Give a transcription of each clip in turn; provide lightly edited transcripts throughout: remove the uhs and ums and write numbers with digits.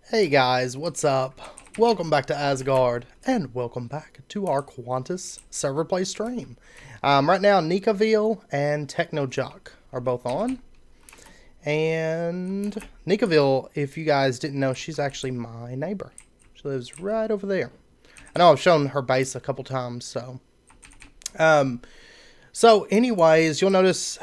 Hey guys, what's up? Welcome back to Asgard, and welcome back to our Quantus server play stream. Right now, Nikaville and Technojock are both on. And Nikaville, if you guys didn't know, she's actually my neighbor. She lives right over there. I know I've shown her base a couple times, so... So anyways, you'll notice...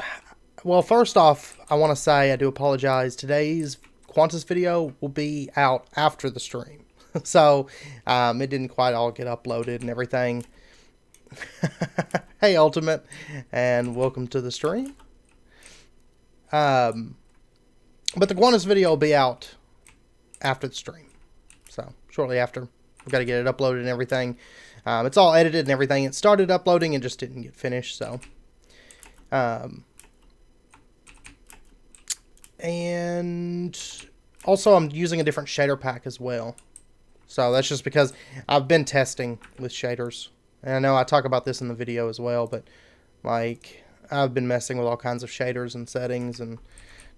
Well, first off, I want to say I do apologize. Today's Quantus video will be out after the stream. So, it didn't quite all get uploaded and everything. Hey, Ultimate, and welcome to the stream. But the Quantus video will be out after the stream. So, shortly after. We've got to get it uploaded and everything. It's all edited and everything. It started uploading and just didn't get finished, so... And also I'm using a different shader pack as well. So that's just because I've been testing with shaders. And I know I talk about this in the video as well, but like I've been messing with all kinds of shaders and settings and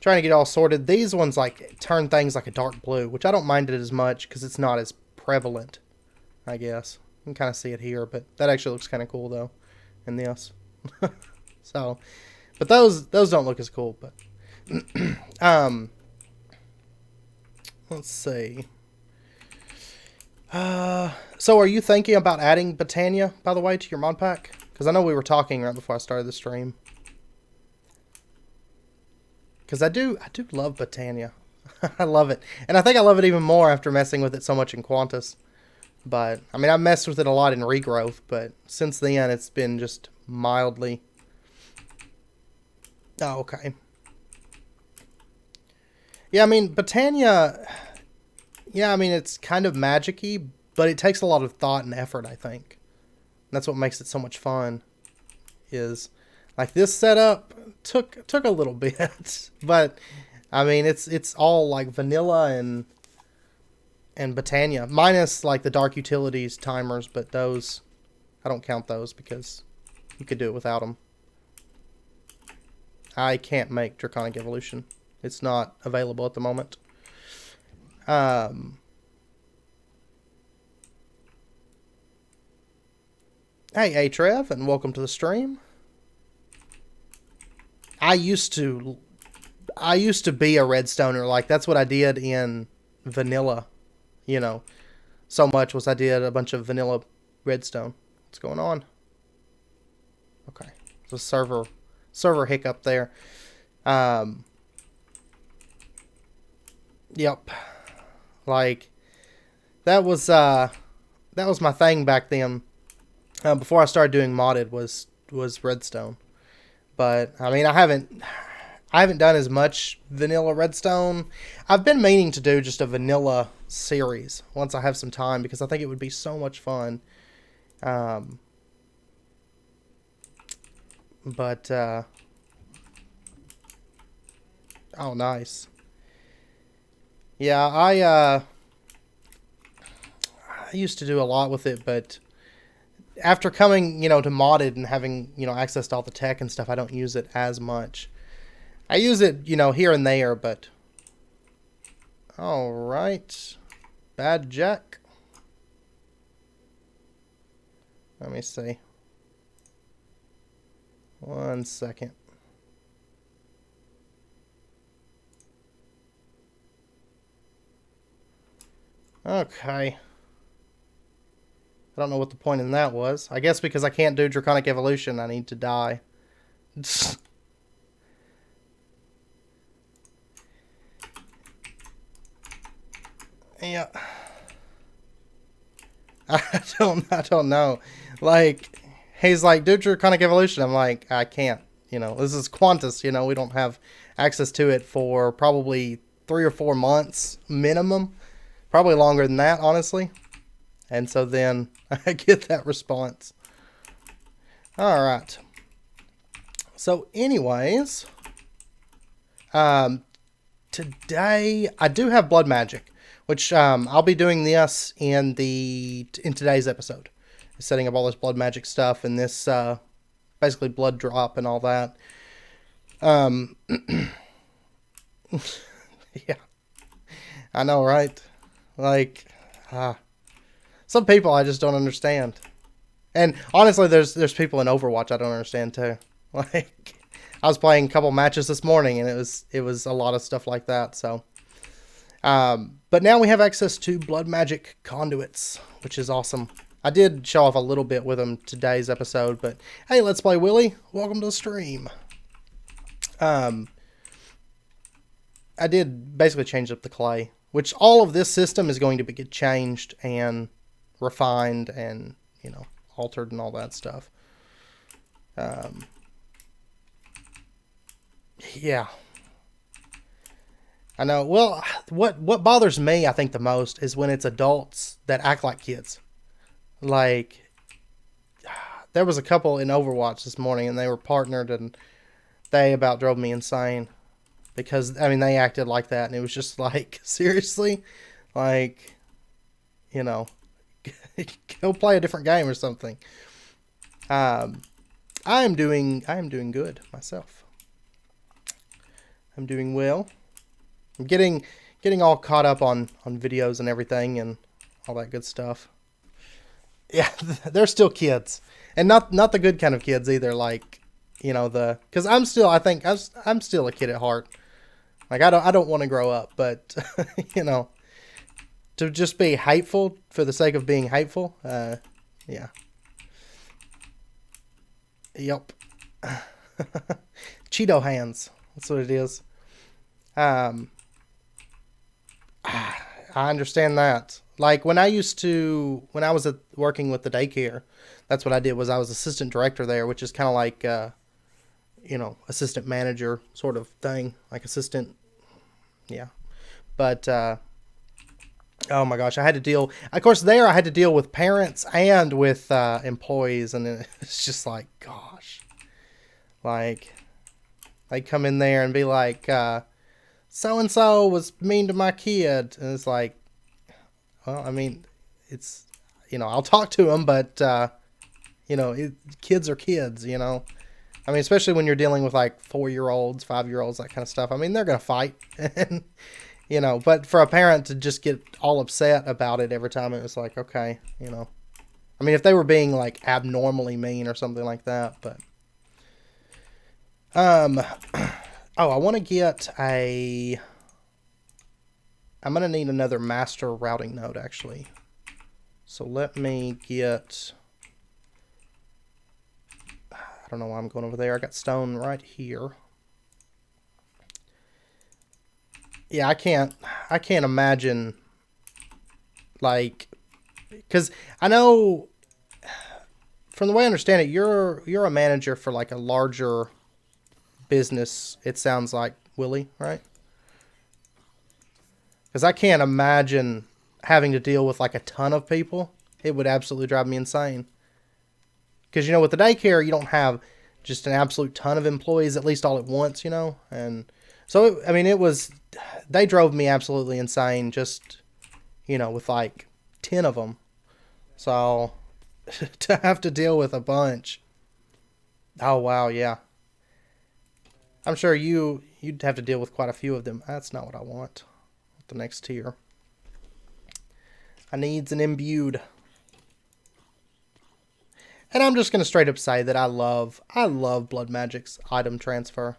trying to get it all sorted. These ones like turn things like a dark blue, which I don't mind it as much because it's not as prevalent, I guess. You can kind of see it here, but that actually looks kind of cool though in this. So, but those don't look as cool, but let's see. So are you thinking about adding Botania, by the way, to your mod pack? Because I know we were talking right before I started the stream. Because I do love Botania. I love it. And I think I love it even more after messing with it so much in Quantus. But, I mean, I messed with it a lot in Regrowth, but since then it's been just mildly... Oh, okay. Yeah, I mean, Botania, yeah, I mean, it's kind of magic-y, but it takes a lot of thought and effort, I think. And that's what makes it so much fun, is, like, this setup took a little bit, but, I mean, it's all, like, vanilla and Botania, minus, like, the Dark Utilities timers, but those, I don't count those because you could do it without them. I can't make Draconic Evolution. It's not available at the moment. Hey, Atrev, and welcome to the stream. I used to be a redstoner. Like, that's what I did in vanilla. You know, so much was I did a bunch of vanilla redstone. What's going on? Okay, there's a server hiccup there. Yep. Like, that was my thing back then. Before I started doing modded was redstone. But I mean, I haven't done as much vanilla redstone. I've been meaning to do just a vanilla series once I have some time because I think it would be so much fun. But oh, nice. Yeah, I used to do a lot with it, but after coming, to modded and having, access to all the tech and stuff, I don't use it as much. I use it, here and there, but... Alright. Bad Jack. Let me see. 1 second. Okay. I don't know what the point in that was. I guess because I can't do Draconic Evolution, I need to die. Yeah. I don't know. Like, he's like, do Draconic Evolution. I'm like, I can't. This is Quantus, we don't have access to it for probably 3 or 4 months minimum. Probably longer than that, honestly. And so then I get that response. Alright. So anyways, today I do have blood magic, which I'll be doing this in today's episode. Setting up all this blood magic stuff and this basically blood drop and all that. Yeah. I know, right? Like, some people I just don't understand. And honestly, there's people in Overwatch I don't understand too. Like, I was playing a couple matches this morning, and it was a lot of stuff like that. So, but now we have access to blood magic conduits, which is awesome. I did show off a little bit with them today's episode, but hey, let's play Willie. Welcome to the stream. I did basically change up the clay, which all of this system is going to get changed and refined and, you know, altered and all that stuff. Yeah. I know. Well, what bothers me, I think, the most is when it's adults that act like kids. Like, there was a couple in Overwatch this morning, and they were partnered, and they about drove me insane. Because, I mean, they acted like that, and it was just like, seriously? Like, you know, go play a different game or something. I am doing good myself. I'm doing well. I'm getting all caught up on videos and everything and all that good stuff. Yeah, they're still kids, and not the good kind of kids either. Like, you know, because I'm still a kid at heart. Like, I don't want to grow up, but you know, to just be hateful for the sake of being hateful, yeah. Yep. Cheeto hands. That's what it is. I understand that. Like, when I was working with the daycare, that's what I did. Was I was assistant director there, which is kind of like, you know, assistant manager sort of thing, like assistant. Yeah. But, oh my gosh, I had to deal, of course there I had to deal with parents and with, employees. And it's just like, gosh, like, they come in there and be like, so-and-so was mean to my kid. And it's like, well, I mean, it's, you know, I'll talk to them, but, you know, kids are kids, you know. I mean, especially when you're dealing with, like, 4-year-olds, 5-year-olds, that kind of stuff. I mean, they're going to fight. And, you know, but for a parent to just get all upset about it every time, it was like, okay, you know. I mean, if they were being, like, abnormally mean or something like that, but. Oh, I want to get I'm going to need another master routing node, actually. So let me get, I don't know why I'm going over there. I got stone right here. Yeah, I can't imagine, like, because I know, from the way I understand it, you're a manager for, like, a larger business, it sounds like, Willie, right? Because I can't imagine having to deal with, like, a ton of people. It would absolutely drive me insane. Because, you know, with the daycare, you don't have just an absolute ton of employees, at least all at once, you know? And so, I mean, they drove me absolutely insane just, you know, with, like, 10 of them. So, to have to deal with a bunch. Oh, wow, yeah. I'm sure you'd have to deal with quite a few of them. That's not what I want. The next tier. I needs an imbued. And I'm just going to straight up say that I love Blood Magic's item transfer.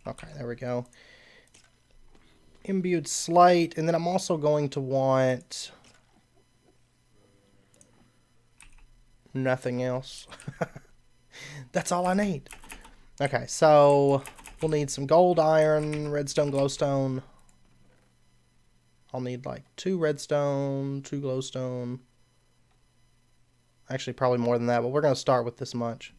Okay, there we go. Imbued slate, and then I'm also going to want nothing else. That's all I need. Okay, so we'll need some gold, iron, redstone, glowstone. I'll need like 2 redstone, 2 glowstone. Actually, probably more than that, but we're going to start with this much.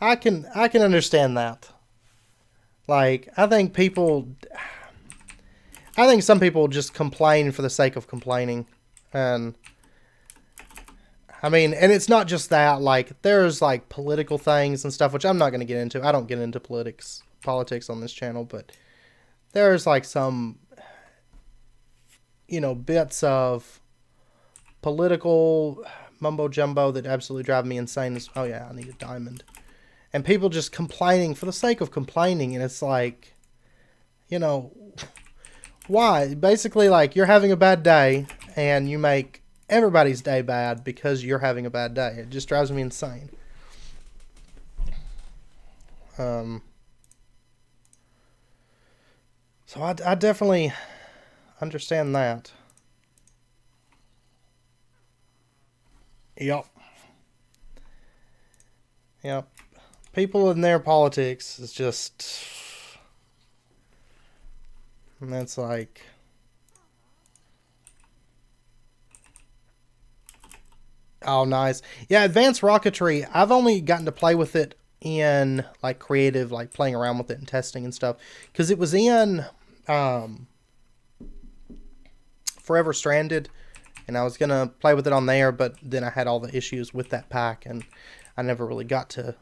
I can understand that. Like, I think some people just complain for the sake of complaining. And I mean, and it's not just that, like, there's like political things and stuff, which I'm not going to get into. I don't get into politics on this channel, but there's like some, you know, bits of political mumbo jumbo that absolutely drive me insane is, oh yeah, I need a diamond. And people just complaining for the sake of complaining, and it's like, you know, why? Basically, like, you're having a bad day, and you make everybody's day bad because you're having a bad day. It just drives me insane. So I definitely understand that. Yep. Yep. People in their politics is just... And that's like... Oh, nice. Yeah, advanced rocketry. I've only gotten to play with it in, like, creative, like, playing around with it and testing and stuff. Because it was in Forever Stranded. And I was going to play with it on there, but then I had all the issues with that pack. And I never really got to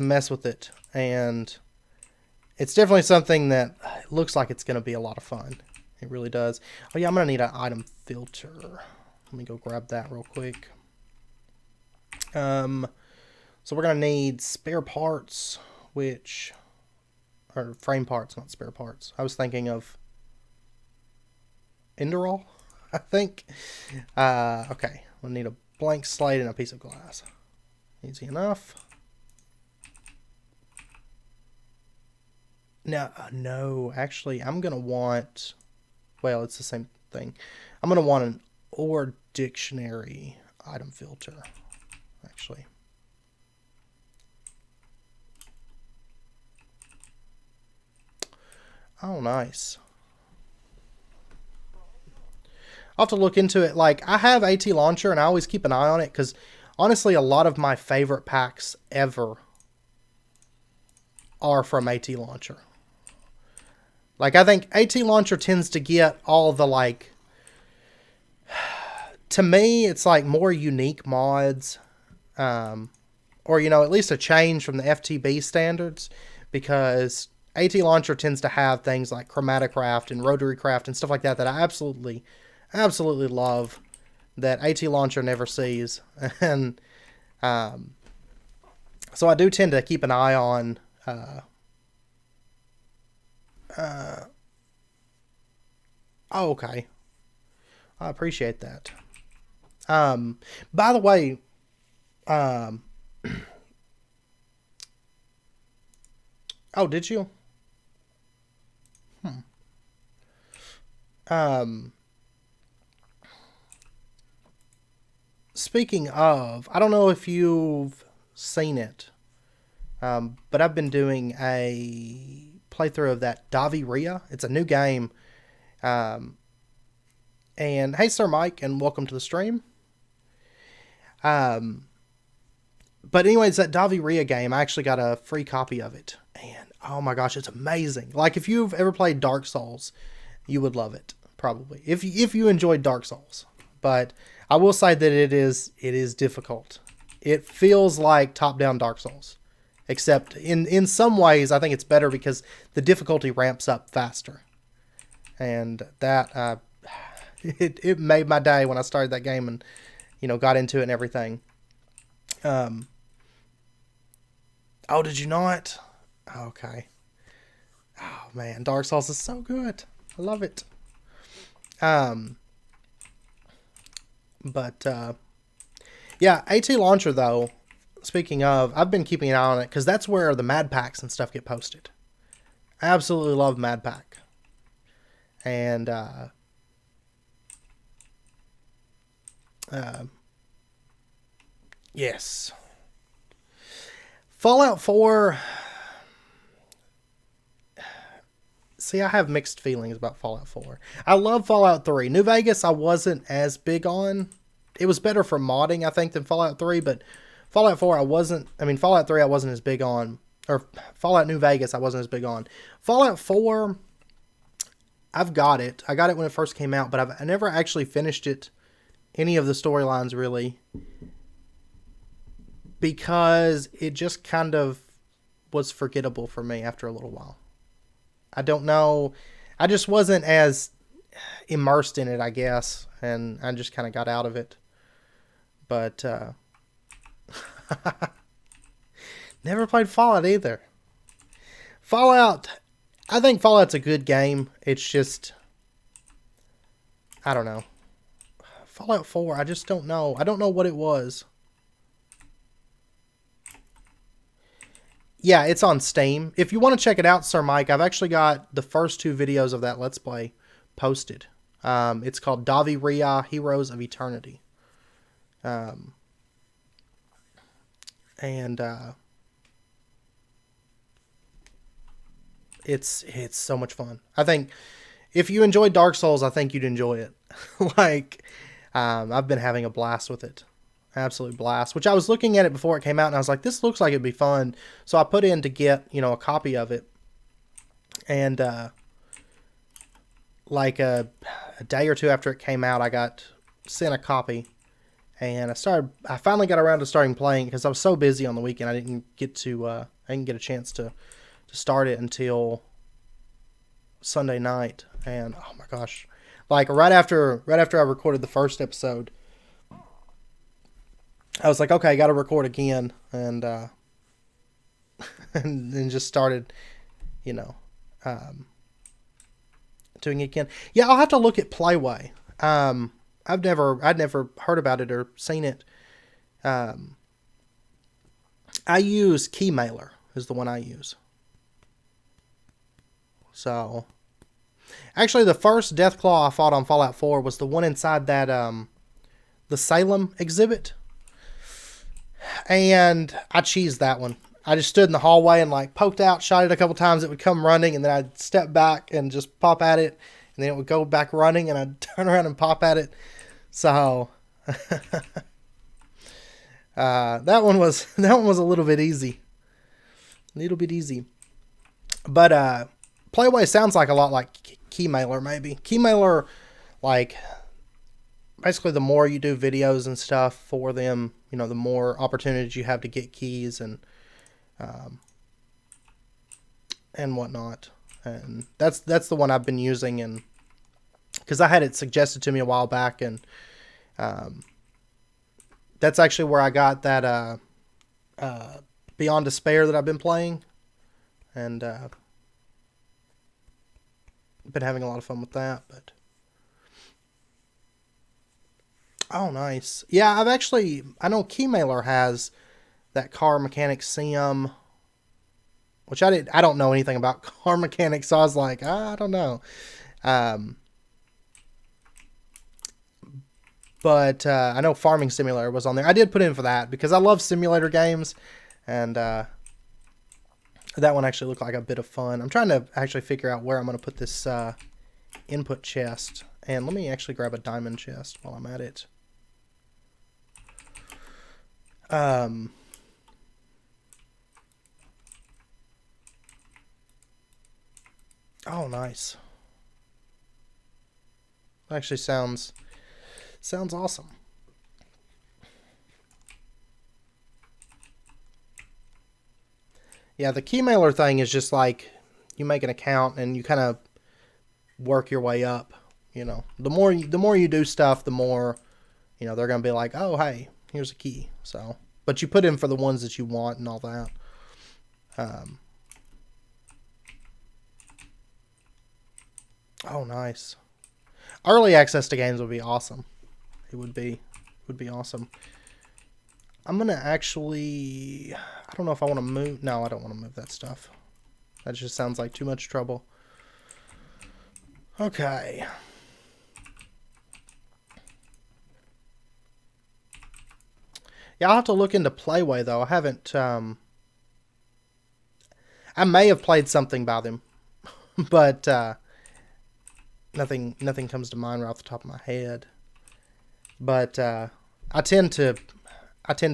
mess with it. And it's definitely something that looks like it's going to be a lot of fun. It really does. Oh, yeah, I'm going to need an item filter. Let me go grab that real quick. So we're going to need spare parts, or frame parts, not spare parts. I was thinking of Enderall, I think. Okay, we'll need a blank slate and a piece of glass. Easy enough. No, actually, I'm going to want, well, it's the same thing. I'm going to want an ore dictionary item filter, actually. Oh, nice. I'll have to look into it. Like, I have AT Launcher, and I always keep an eye on it, because, honestly, a lot of my favorite packs ever are from AT Launcher. Like, I think AT Launcher tends to get all the, like... To me, it's, like, more unique mods. Or, you know, at least a change from the FTB standards. Because AT Launcher tends to have things like Chromaticraft and Rotary Craft and stuff like that I absolutely love. That AT Launcher never sees. And so I do tend to keep an eye on... oh, okay. I appreciate that. By the way, oh, did you? Speaking of, I don't know if you've seen it, but I've been doing a playthrough of that Davi Ria. It's a new game. And hey, Sir Mike, and welcome to the stream. But anyways, that Davi Ria game, I actually got a free copy of it. And oh my gosh, it's amazing. Like, if you've ever played Dark Souls, you would love it, probably. If you enjoyed Dark Souls. But I will say that it is difficult. It feels like top-down Dark Souls. Except in some ways, I think it's better because the difficulty ramps up faster. And that, it made my day when I started that game and, you know, got into it and everything. Oh, did you not? Okay. Oh, man, Dark Souls is so good. I love it. But, yeah, AT Launcher, though, speaking of, I've been keeping an eye on it, because that's where the Mad Packs and stuff get posted. I absolutely love Mad Pack. And, yes. Fallout 4... See, I have mixed feelings about Fallout 4. I love Fallout 3. New Vegas, I wasn't as big on. It was better for modding, I think, than Fallout 3, but Fallout 4, Fallout 3, I wasn't as big on. Or Fallout New Vegas, I wasn't as big on. Fallout 4, I've got it. I got it when it first came out, but I never actually finished it, any of the storylines, really. Because it just kind of was forgettable for me after a little while. I don't know. I just wasn't as immersed in it, I guess. And I just kind of got out of it. But never played Fallout either. Fallout, I think Fallout's a good game. It's just, I don't know. Fallout 4, I just don't know. I don't know what it was. Yeah, it's on Steam. If you want to check it out, Sir Mike, I've actually got the first 2 videos of that Let's Play posted. It's called Davi Ria, Heroes of Eternity. It's so much fun. I think if you enjoy Dark Souls, I think you'd enjoy it. Like, I've been having a blast with it. Absolute blast. Which I was looking at it before it came out, and I was like, this looks like it'd be fun. So I put in to get, a copy of it. And like a day or two after it came out, I got sent a copy. And I finally got around to starting playing because I was so busy on the weekend. I didn't get a chance to start it until Sunday night. And oh my gosh, like right after I recorded the first episode, I was like, okay, I got to record again, and and then just started, doing it again. Yeah, I'll have to look at Playway. I'd never heard about it or seen it. I use Keymailer is the one I use. So, actually, the first Deathclaw I fought on Fallout 4 was the one inside that the Salem exhibit, and I cheesed that one. I just stood in the hallway and like poked out, shot it a couple times. It would come running, and then I'd step back and just pop at it, and then it would go back running, and I'd turn around and pop at it. So that one was a little bit easy, but Playway sounds like a lot like Keymailer, maybe. Keymailer, like, basically the more you do videos and stuff for them, the more opportunities you have to get keys and whatnot. And that's the one I've been using, and because I had it suggested to me a while back, and that's actually where I got that Beyond Despair that I've been playing, and been having a lot of fun with that. But oh, nice. Yeah, I know Keymailer has that car mechanic sim, which I don't know anything about car mechanics, so I was like, I don't know. But I know Farming Simulator was on there. I did put in for that because I love simulator games, and that one actually looked like a bit of fun. I'm trying to actually figure out where I'm going to put this input chest. And let me actually grab a diamond chest while I'm at it. Oh, nice. Actually sounds awesome. Yeah, the Keymailer thing is just like you make an account and you kind of work your way up. The more you do stuff, the more they're gonna be like, oh, hey, here's a key. So, but you put in for the ones that you want and all that. Oh, nice. Early access to games would be awesome. It would be awesome. I'm going to actually, I don't know if I want to move. No, I don't want to move that stuff. That just sounds like too much trouble. Okay. Yeah, I'll have to look into Playway, though. I haven't, I may have played something by them, but nothing comes to mind right off the top of my head. But I tend to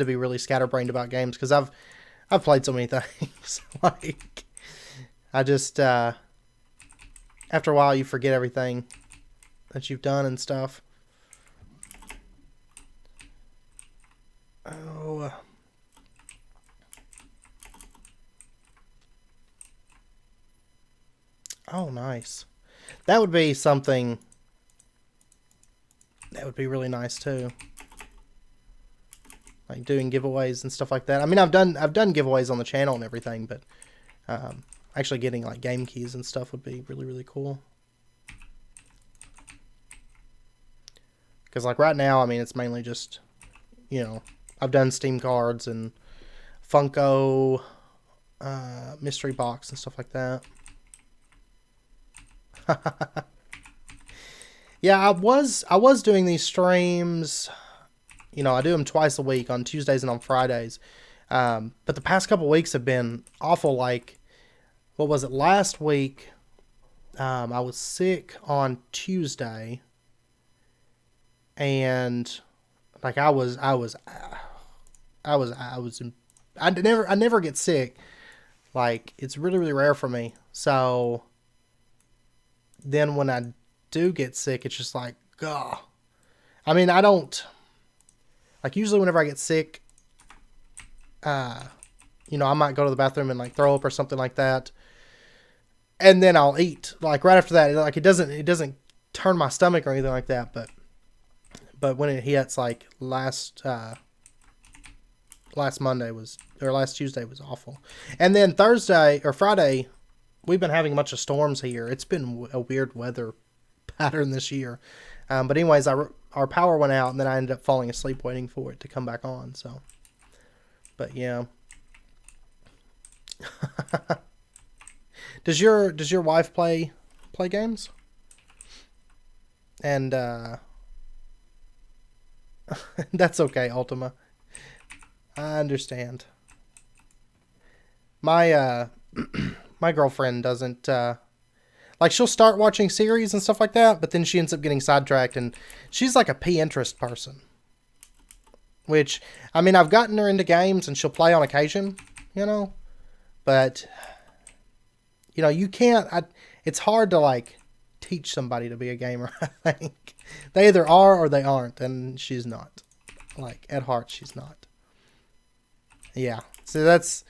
be really scatterbrained about games because I've played so many things. Like, I just after a while you forget everything that you've done and stuff. Oh. Oh, nice. That would be something that would be really nice too. like doing giveaways and stuff like that. I mean, I've done giveaways on the channel and everything, but actually getting like game keys and stuff would be really, really cool. Because like right now, I mean, it's mainly just, you know, I've done Steam cards and Funko mystery box and stuff like that. Yeah, I was doing these streams. You know, I do them twice a week on Tuesdays and on Fridays. But the past couple weeks have been awful. Like, what was it? Last week, I was sick on Tuesday, and like I never get sick. Like, it's really, really rare for me. So then when I do get sick, it's just like, gah. I mean, I don't, like, usually whenever I get sick, you know, I might go to the bathroom and like throw up or something like that. And then I'll eat like right after that. Like, it doesn't turn my stomach or anything like that. But when it hits, like last Monday last Tuesday was awful. And then Thursday or Friday, we've been having a bunch of storms here. It's been a weird weather pattern this year. But anyways, our power went out, and then I ended up falling asleep waiting for it to come back on. So, but yeah. Does your wife play games? And that's okay, Ultima. I understand. My my girlfriend doesn't like, she'll start watching series and stuff like that, but then she ends up getting sidetracked, and she's like a Pinterest person. Which, I mean, I've gotten her into games and she'll play on occasion, you know, but you know, you can't, it's hard to like teach somebody to be a gamer. I think they either are or they aren't, and she's not. Like, at heart, she's not. Yeah. So that's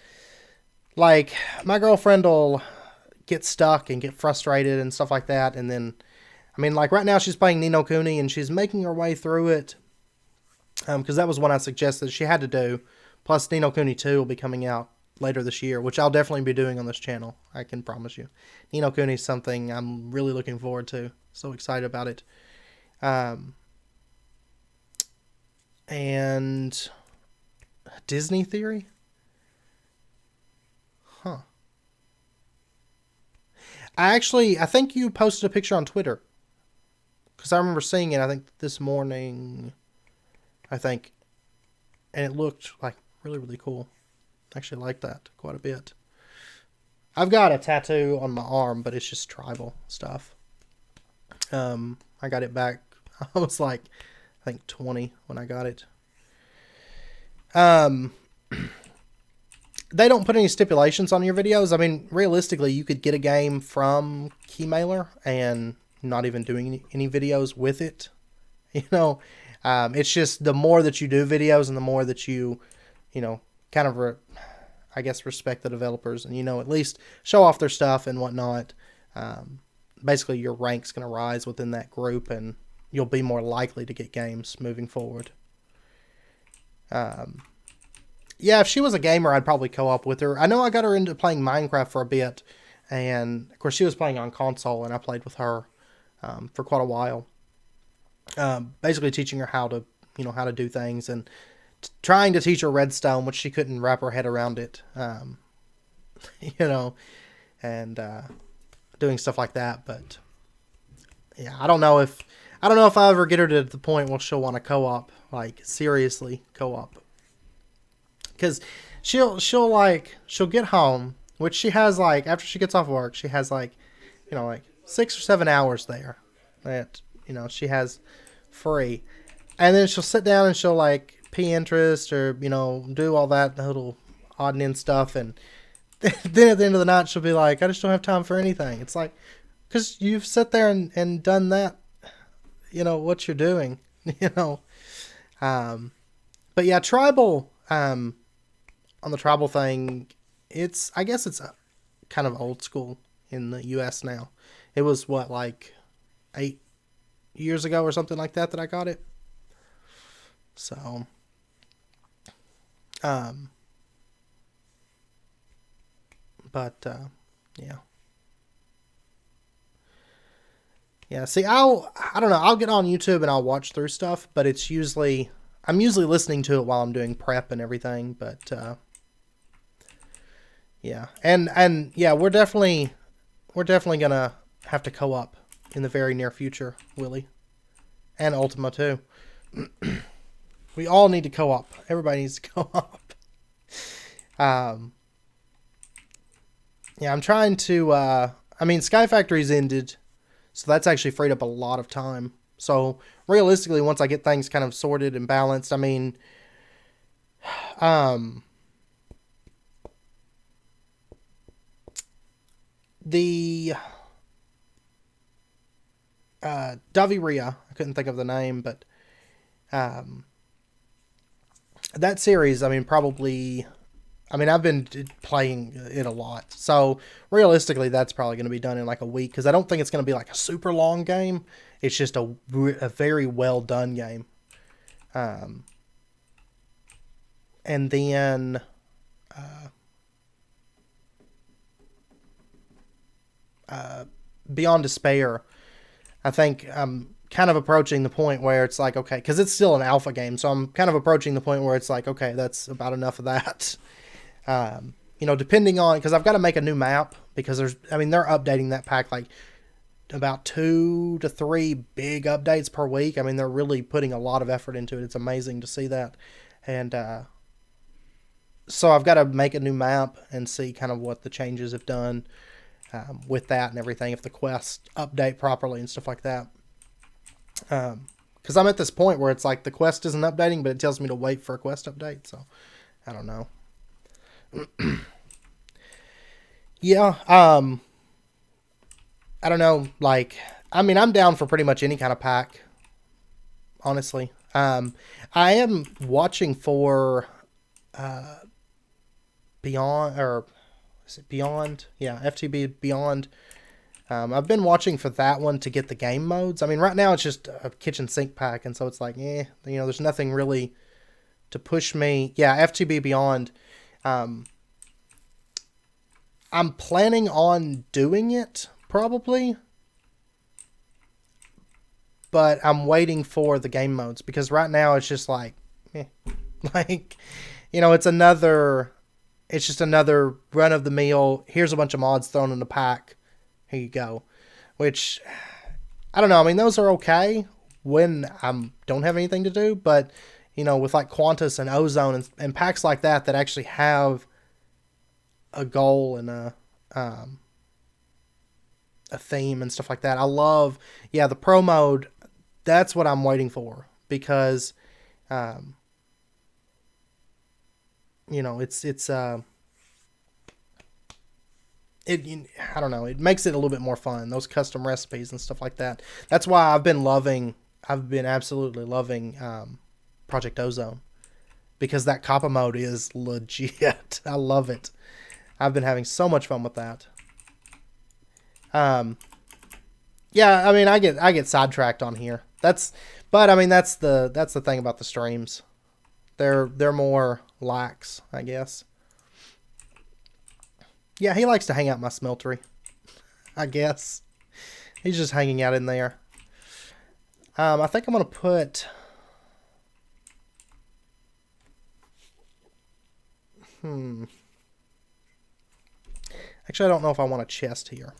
like, my girlfriend will get stuck and get frustrated and stuff like that. And then, I mean, like right now she's playing Ni no Kuni and she's making her way through it. Because that was one I suggested she had to do. Plus, Ni no Kuni 2 will be coming out later this year, which I'll definitely be doing on this channel. I can promise you. Ni no Kuni is something I'm really looking forward to. So excited about it. And Disney Theory? Huh. I think you posted a picture on Twitter. Because I remember seeing it, I think, this morning. I think. And it looked like really, really cool. I actually like that quite a bit. I've got a tattoo on my arm, but it's just tribal stuff. I got it back. I was like, I think 20 when I got it. They don't put any stipulations on your videos. I mean, realistically, you could get a game from Keymailer and not even doing any videos with it. You know, it's just the more that you do videos and the more that you know, kind of, I guess, respect the developers and, you know, at least show off their stuff and whatnot. Basically, your rank's going to rise within that group and you'll be more likely to get games moving forward. Yeah, if she was a gamer, I'd probably co-op with her. I know I got her into playing Minecraft for a bit, and of course she was playing on console, and I played with her for quite a while. Basically teaching her how to, you know, how to do things, and trying to teach her redstone, which she couldn't wrap her head around it. You know, and doing stuff like that. But yeah, I don't know if I ever get her to the point where she'll want to co-op, like seriously co-op. Because she'll get home, which she has like, after she gets off work, she has like, you know, like 6 or 7 hours there that, you know, she has free. And then she'll sit down and she'll like Pinterest or, you know, do all that little odd and end stuff. And then at the end of the night, she'll be like, I just don't have time for anything. It's like, because you've sat there and done that, you know, what you're doing, you know. But yeah, tribal, on the tribal thing, I guess it's kind of old school in the US now. It was what, like 8 years ago or something like that I got it. So Um, but yeah. Yeah, see, I don't know, I'll get on YouTube and I'll watch through stuff, but it's usually, I'm usually listening to it while I'm doing prep and everything, but, yeah. And yeah, we're definitely gonna have to co-op in the very near future, Willie. And Ultima, too. We all need to co-op. Everybody needs to co-op. Yeah, I'm trying to, I mean, Sky Factory's ended, so that's actually freed up a lot of time. So, realistically, once I get things kind of sorted and balanced, I mean, the Daviria, I couldn't think of the name, but that series, I mean, probably, I mean, I've been playing it a lot. So, realistically, that's probably going to be done in like a week, because I don't think it's going to be like a super long game. It's just a very well done game. And then Beyond Despair, I think I'm kind of approaching the point where it's like, okay, because it's still an alpha game, so I'm kind of approaching the point where it's like, okay, that's about enough of that. You know, depending on, because I've got to make a new map, because there's, I mean, they're updating that pack like about 2 to 3 big updates per week. I mean, they're really putting a lot of effort into it. It's amazing to see that. And so I've got to make a new map and see kind of what the changes have done with that and everything, if the quests update properly and stuff like that. Because I'm at this point where it's like the quest isn't updating, but it tells me to wait for a quest update. So I don't know. Yeah. I don't know. Like, I mean, I'm down for pretty much any kind of pack, honestly. I am watching for Beyond, or is it Beyond? Yeah, FTB Beyond. I've been watching for that one to get the game modes. I mean, right now it's just a kitchen sink pack, and so it's like, you know, there's nothing really to push me. Yeah, FTB Beyond. I'm planning on doing it, probably. But I'm waiting for the game modes, because right now it's just like, like, you know, it's just another run of the mill. Here's a bunch of mods thrown in the pack. Here you go. Which, I don't know. I mean, those are okay when I don't have anything to do. But, you know, with like Quantus and Ozone and packs like that actually have a goal and a theme and stuff like that. I love, yeah, the pro mode. That's what I'm waiting for, because, you know, I don't know, it makes it a little bit more fun, those custom recipes and stuff like that. That's why I've been absolutely loving Project Ozone, because that copper mode is legit. I love it. I've been having so much fun with that. Yeah, I mean, I get sidetracked on here. But I mean, that's the thing about the streams. They're more lax, I guess. Yeah, he likes to hang out in my smeltery, I guess. He's just hanging out in there. I think I'm gonna put. Actually, I don't know if I want a chest here.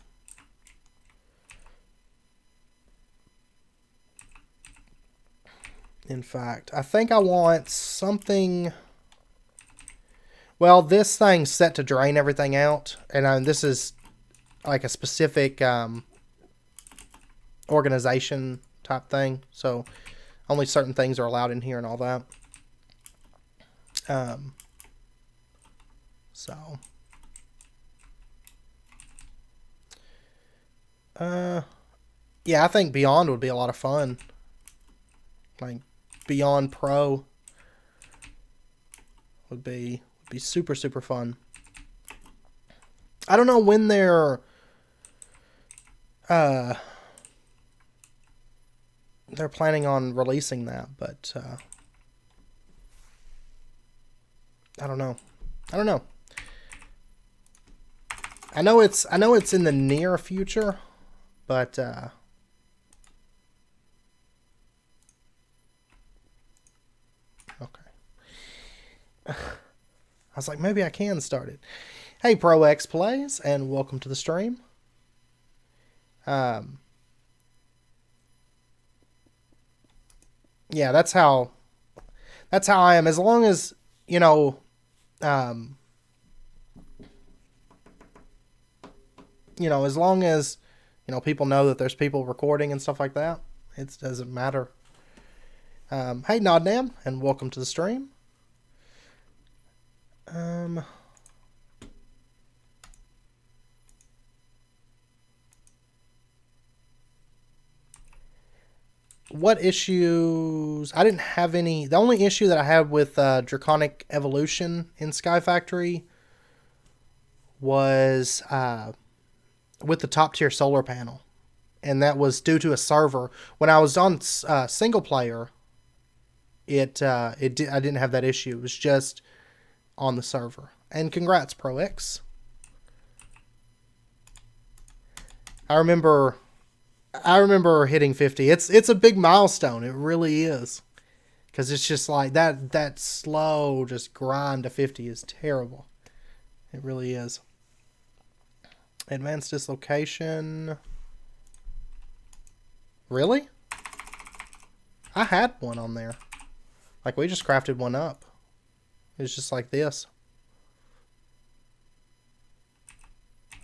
In fact, I think I want something. Well, this thing's set to drain everything out, and this is like a specific organization type thing, so only certain things are allowed in here and all that. So, yeah, I think Beyond would be a lot of fun. Like, Beyond Pro would be super, super fun. I don't know when they're planning on releasing that, but I don't know. I don't know. I know it's in the near future, but okay. I was like, maybe I can start it. Hey, Pro X Plays, and welcome to the stream. Yeah, that's how I am. As long as, you know, as long as, people know that there's people recording and stuff like that, it doesn't matter. Hey, Nodnam, and welcome to the stream. What issues? I didn't have any. The only issue that I had with Draconic Evolution in Sky Factory was with the top tier solar panel, and that was due to a server. When I was on single player, I didn't have that issue. It was just on the server. And congrats, Pro X. I remember hitting 50. It's a big milestone. It really is. Because it's just like that slow just grind to 50 is terrible. It really is. Advanced dislocation. Really? I had one on there. Like, we just crafted one up. It's just like this.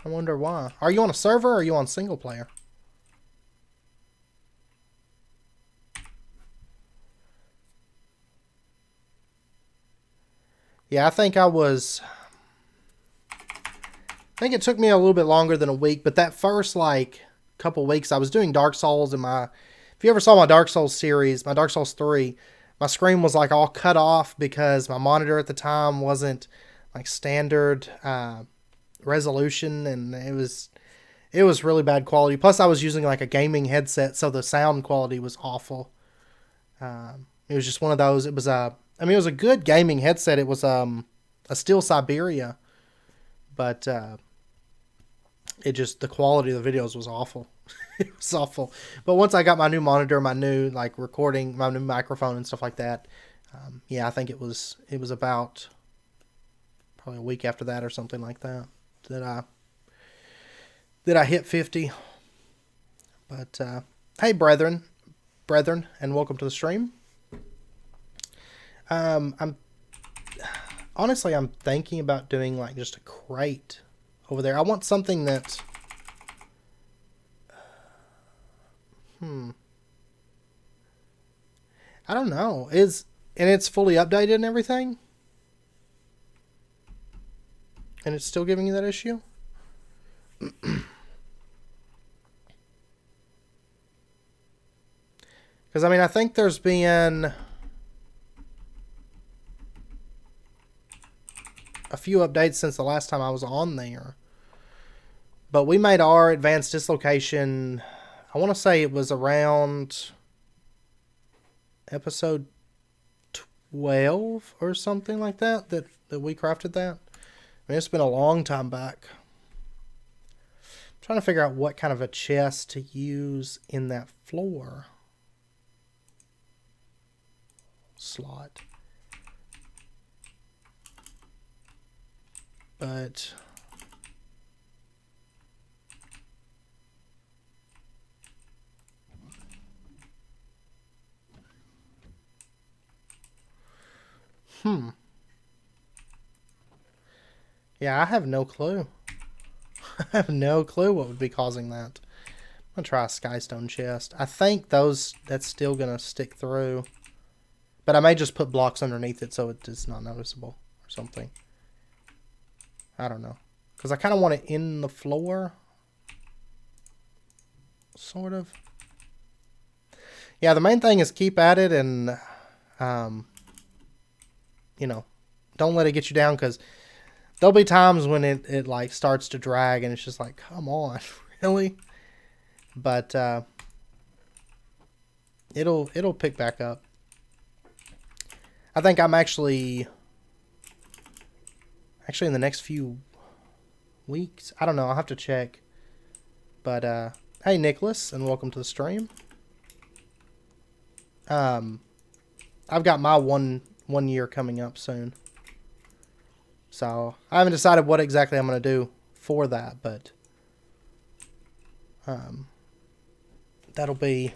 I wonder why. Are you on a server or are you on single player? Yeah, I think it took me a little bit longer than a week, but that first, couple weeks, I was doing Dark Souls, and if you ever saw my Dark Souls series, my Dark Souls 3, my screen was, all cut off because my monitor at the time wasn't, standard resolution, and it was really bad quality. Plus, I was using, a gaming headset, so the sound quality was awful. It was just one of those, it was it was a good gaming headset. It was a Steel Siberia, but the quality of the videos was awful. It was awful. But once I got my new monitor, my new recording, my new microphone and stuff like that, I think it was about probably a week after that or something like that that I hit 50. But hey, brethren, and welcome to the stream. I'm thinking about doing just a crate over there. I want something that I don't know. And it's fully updated and everything? And it's still giving you that issue? Because, I think there's been a few updates since the last time I was on there. But we made our advanced dislocation, I want to say it was around episode 12 or something like that we crafted that. It's been a long time back. I'm trying to figure out what kind of a chest to use in that floor slot. But yeah, I have no clue. I have no clue what would be causing that. I'm gonna try a Skystone chest. I think that's still gonna stick through. But I may just put blocks underneath it so it's not noticeable or something. I don't know. Because I kind of want it in the floor. Sort of. Yeah, the main thing is keep at it and, don't let it get you down, because there'll be times when it starts to drag and it's just like, come on, really? But it'll pick back up. I think I'm actually Actually, in the next few weeks. I don't know. I'll have to check. But, hey, Nicholas, and welcome to the stream. I've got my one year coming up soon. So, I haven't decided what exactly I'm going to do for that, but that'll be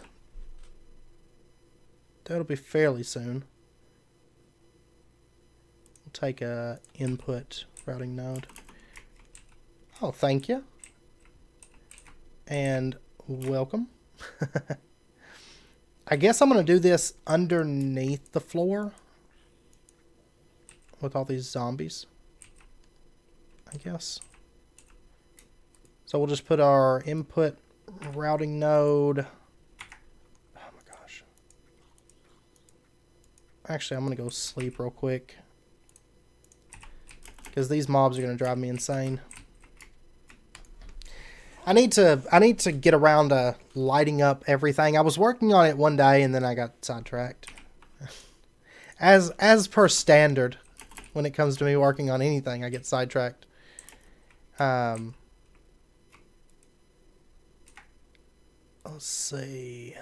fairly soon. We'll take a input routing node. Oh, thank you. And welcome. I guess I'm going to do this underneath the floor with all these zombies, I guess. So we'll just put our input routing node. Oh my gosh. Actually, I'm going to go sleep real quick, because these mobs are going to drive me insane. I need to get around to lighting up everything. I was working on it one day and then I got sidetracked. As per standard, when it comes to me working on anything, I get sidetracked. Let's see.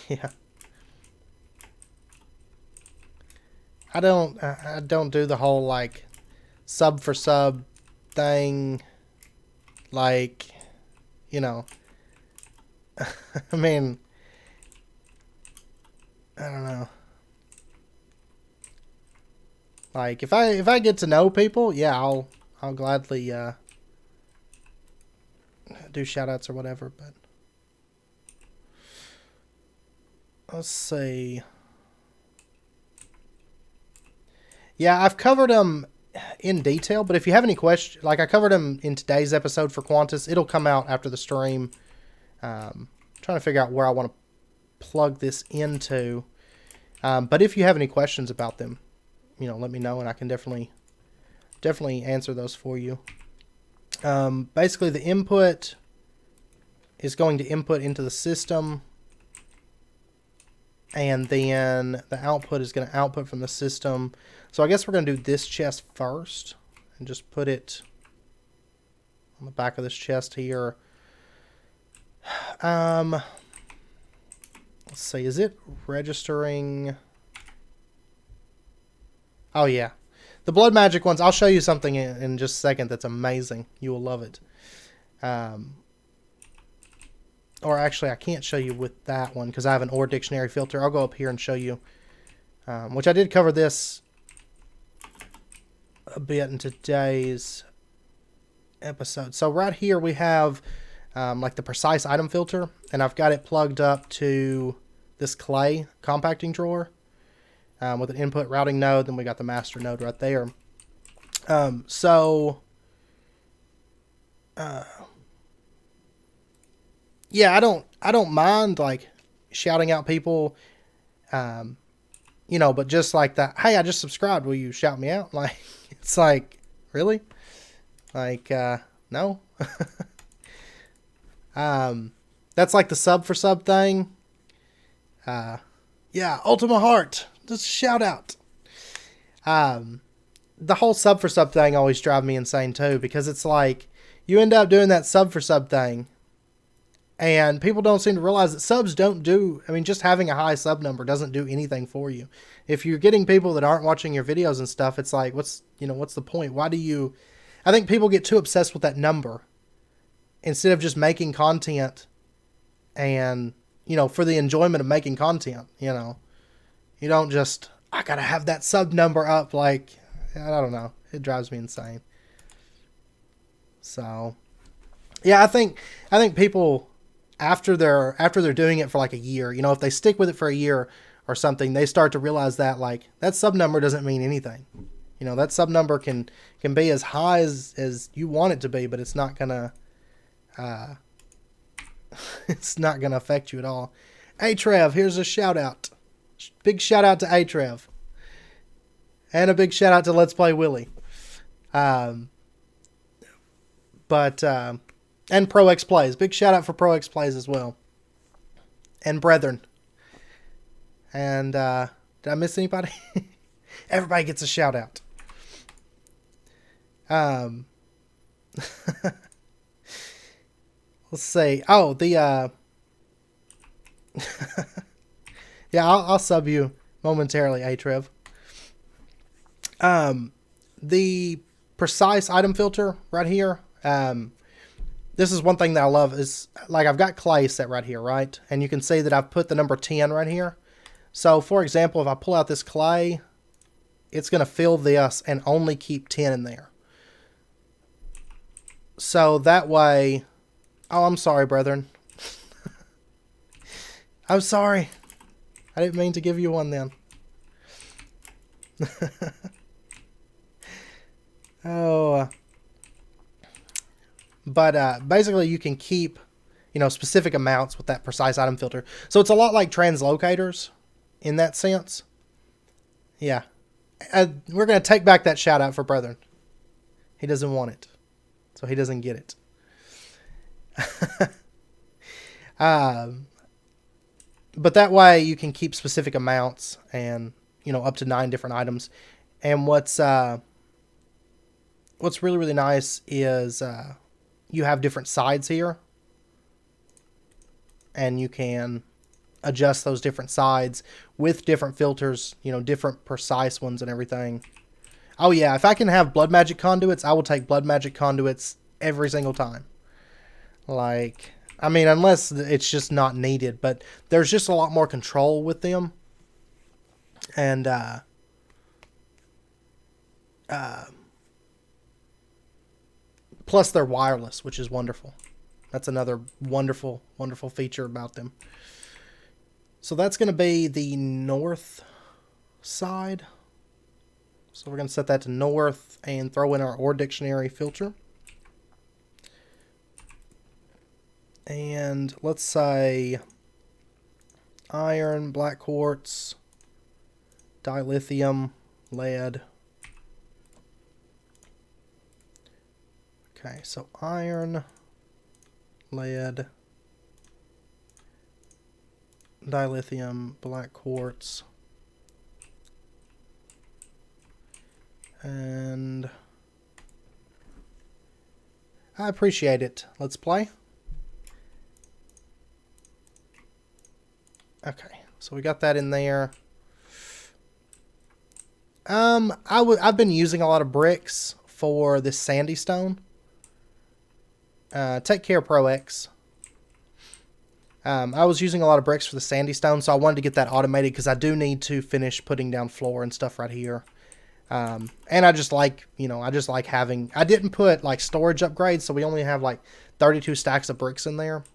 Yeah. I don't do the whole like sub for sub thing, like, you know. I mean, I don't know. Like if I get to know people, yeah, I'll gladly do shout outs or whatever, but let's see. Yeah, I've covered them in detail, but if you have any questions, like I covered them in today's episode for Quantus, it'll come out after the stream. Trying to figure out where I want to plug this into. But if you have any questions about them, you know, let me know and I can definitely answer those for you. Basically, the input is going to input into the system, and then the output is going to output from the system. So I guess we're going to do this chest first and just put it on the back of this chest here. Let's see, is it registering? Oh yeah, the blood magic ones. I'll show you something in just a second that's amazing. You will love it. Or actually, I can't show you with that one because I have an OR dictionary filter. I'll go up here and show you, which I did cover this a bit in today's episode. So right here we have like the precise item filter, and I've got it plugged up to this clay compacting drawer with an input routing node. Then we got the master node right there. Yeah, I don't mind like shouting out people, you know, but just like that, hey, I just subscribed, will you shout me out? Like, it's like, really? Like, no. That's like the sub for sub thing. Yeah, Ultima Heart, just shout out. The whole sub for sub thing always drives me insane too, because it's like, you end up doing that sub for sub thing, and people don't seem to realize that subs don't do, I mean, just having a high sub number doesn't do anything for you. If you're getting people that aren't watching your videos and stuff, it's like, what's the point? Why do you, I think people get too obsessed with that number instead of just making content and, you know, for the enjoyment of making content, you know. You don't just, I gotta have that sub number up, like, I don't know. It drives me insane. So, yeah, I think people, after they're doing it for like a year, you know, if they stick with it for a year or something, they start to realize that like that sub number doesn't mean anything. You know, that sub number can be as high as you want it to be, but it's not gonna affect you at all. Hey Trev, here's a shout out. Big shout out to A Trev. And a big shout out to Let's Play Willie. But, and Pro X Plays. Big shout out for Pro X Plays as well. And Brethren. And, did I miss anybody? Everybody gets a shout out. Let's see. Oh, the, yeah, I'll sub you momentarily, Atrev. The precise item filter right here. This is one thing that I love is, like, I've got clay set right here, right? And you can see that I've put the number 10 right here. So, for example, if I pull out this clay, it's going to fill this and only keep 10 in there. So that way... Oh, I'm sorry, brethren. I'm sorry. I didn't mean to give you one then. Oh. But basically you can keep, you know, specific amounts with that precise item filter. So it's a lot like translocators in that sense. Yeah. We're going to take back that shout out for brethren. He doesn't want it. So he doesn't get it. But that way you can keep specific amounts and, you know, up to 9 different items. And what's really, really nice is you have different sides here. And you can adjust those different sides with different filters, you know, different precise ones and everything. Oh yeah, if I can have blood magic conduits, I will take blood magic conduits every single time. Like, I mean, unless it's just not needed, but there's just a lot more control with them. And, plus they're wireless, which is wonderful. That's another wonderful, wonderful feature about them. So that's going to be the north side. So we're going to set that to north and throw in our ore dictionary filter. And let's say iron, black quartz, dilithium, lead. Okay, so iron, lead, dilithium, black quartz, and I appreciate it. Let's play. Okay, so we got that in there. I've been using a lot of bricks for this sandy stone. Take care, Pro X. I was using a lot of bricks for the sandy stone, so I wanted to get that automated because I do need to finish putting down floor and stuff right here. And I just like, you know, I just like having... I didn't put, like, storage upgrades, so we only have, like, 32 stacks of bricks in there.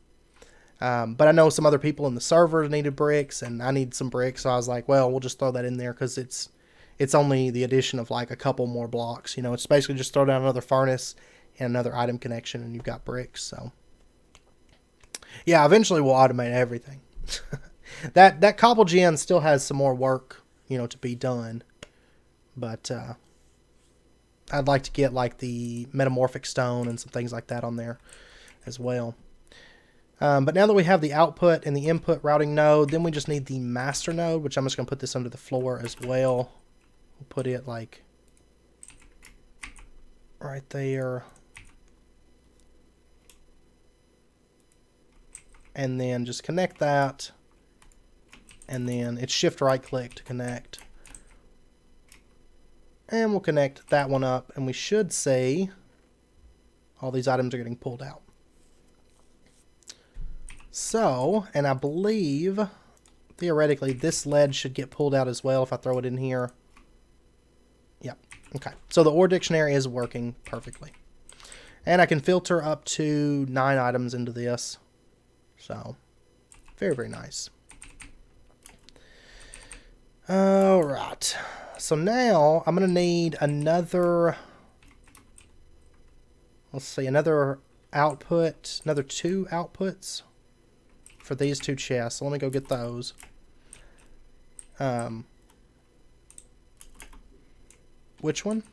But I know some other people in the server needed bricks, and I need some bricks, so I was like, well, we'll just throw that in there because it's only the addition of, like, a couple more blocks. You know, it's basically just throw down another furnace and another item connection, and you've got bricks, so... Yeah, eventually we'll automate everything. That cobble gen still has some more work, you know, to be done. But I'd like to get, like, the metamorphic stone and some things like that on there as well. But now that we have the output and the input routing node, then we just need the master node, which I'm just going to put this under the floor as well. We'll put it, like, right there. And then just connect that. And then it's shift right click to connect. And we'll connect that one up. And we should see all these items are getting pulled out. So, and I believe, theoretically, this lead should get pulled out as well if I throw it in here. Yep. Okay. So the ore dictionary is working perfectly. And I can filter up to 9 items into this. So, very, very nice. Alright. So now, I'm going to need another... Let's see, another output. Another 2 outputs for these 2 chests. So let me go get those. Which one?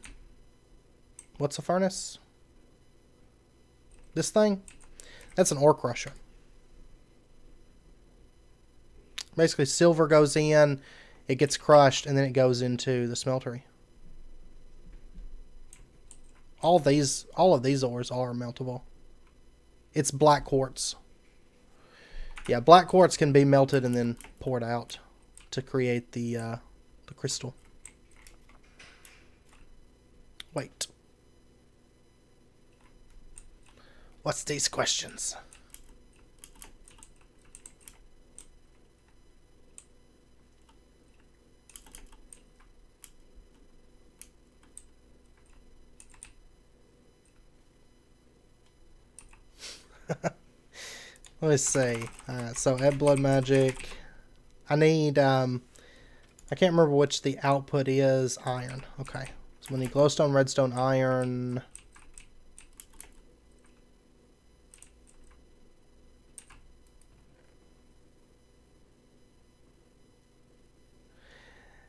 What's the furnace? This thing, that's an ore crusher. Basically, silver goes in, it gets crushed, and then it goes into the smeltery. All of these ores are meltable. It's black quartz. Yeah, black quartz can be melted and then poured out to create the crystal. Wait. What's these questions? Let's see. So add blood magic. I need, I can't remember which the output is. Iron. Okay. So we need glowstone, redstone, iron.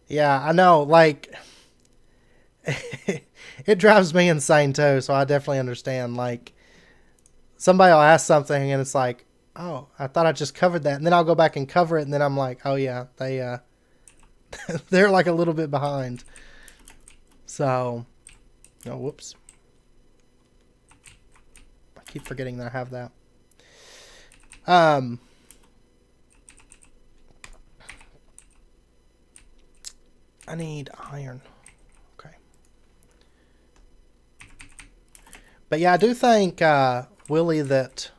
Yeah, I know. Like, it drives me insane too. So I definitely understand. Like, somebody will ask something and it's like, oh, I thought I just covered that. And then I'll go back and cover it. And then I'm like, oh yeah, they, they're like a little bit behind. So, oh, whoops. I keep forgetting that I have that. I need iron. Okay. But yeah, I do think, Willie, that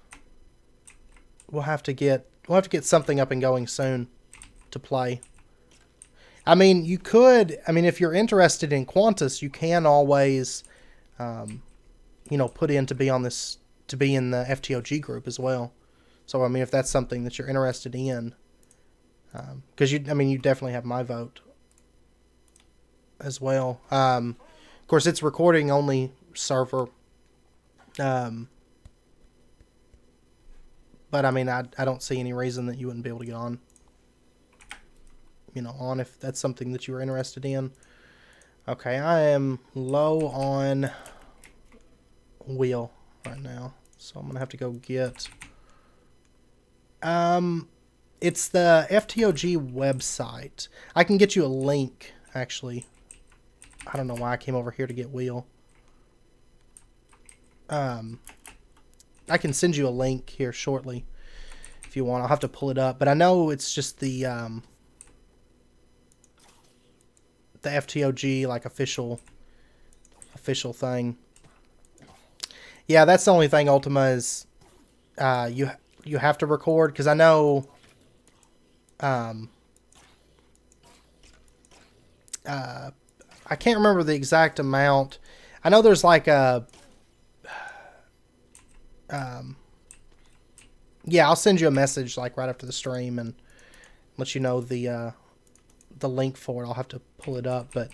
we'll have to get something up and going soon to play. I mean, you could, I mean, if you're interested in Quantus, you can always, you know, put in to be on this, to be in the FTOG group as well. So, I mean, if that's something that you're interested in, because you, I mean, you definitely have my vote as well. Of course, it's recording only server. But I mean, I don't see any reason that you wouldn't be able to get on. You know, on if that's something that you were interested in. Okay, I am low on wheel right now, so I'm gonna have to go get. It's the FTOG website. I can get you a link actually. I don't know why I came over here to get wheel. I can send you a link here shortly if you want. I'll have to pull it up, but I know it's just the FTOG like official thing. Yeah, that's the only thing Ultima is you have to record, because I know I can't remember the exact amount. I know there's like a yeah, I'll send you a message like right after the stream and let you know the link for it. I'll have to pull it up, but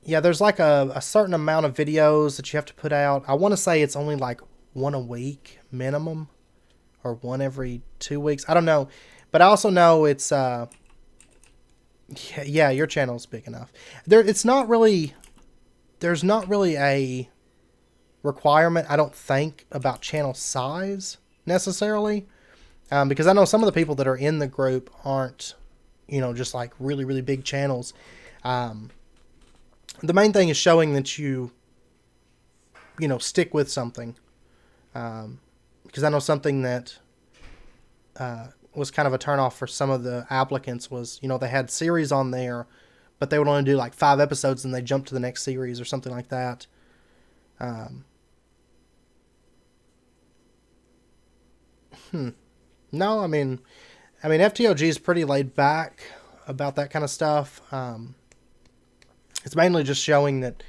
yeah, there's like a certain amount of videos that you have to put out. I want to say it's only like one a week minimum, or one every 2 weeks. I don't know, but I also know it's yeah, your channel's big enough. There's not really a requirement, I don't think, about channel size necessarily, because I know some of the people that are in the group aren't, you know, just like really, really big channels. The main thing is showing that you know, stick with something, because I know something that was kind of a turnoff for some of the applicants was, you know, they had series on there, but they would only do like 5 episodes and they jump to the next series or something like that. No, I mean, FTOG is pretty laid back about that kind of stuff. It's mainly just showing that,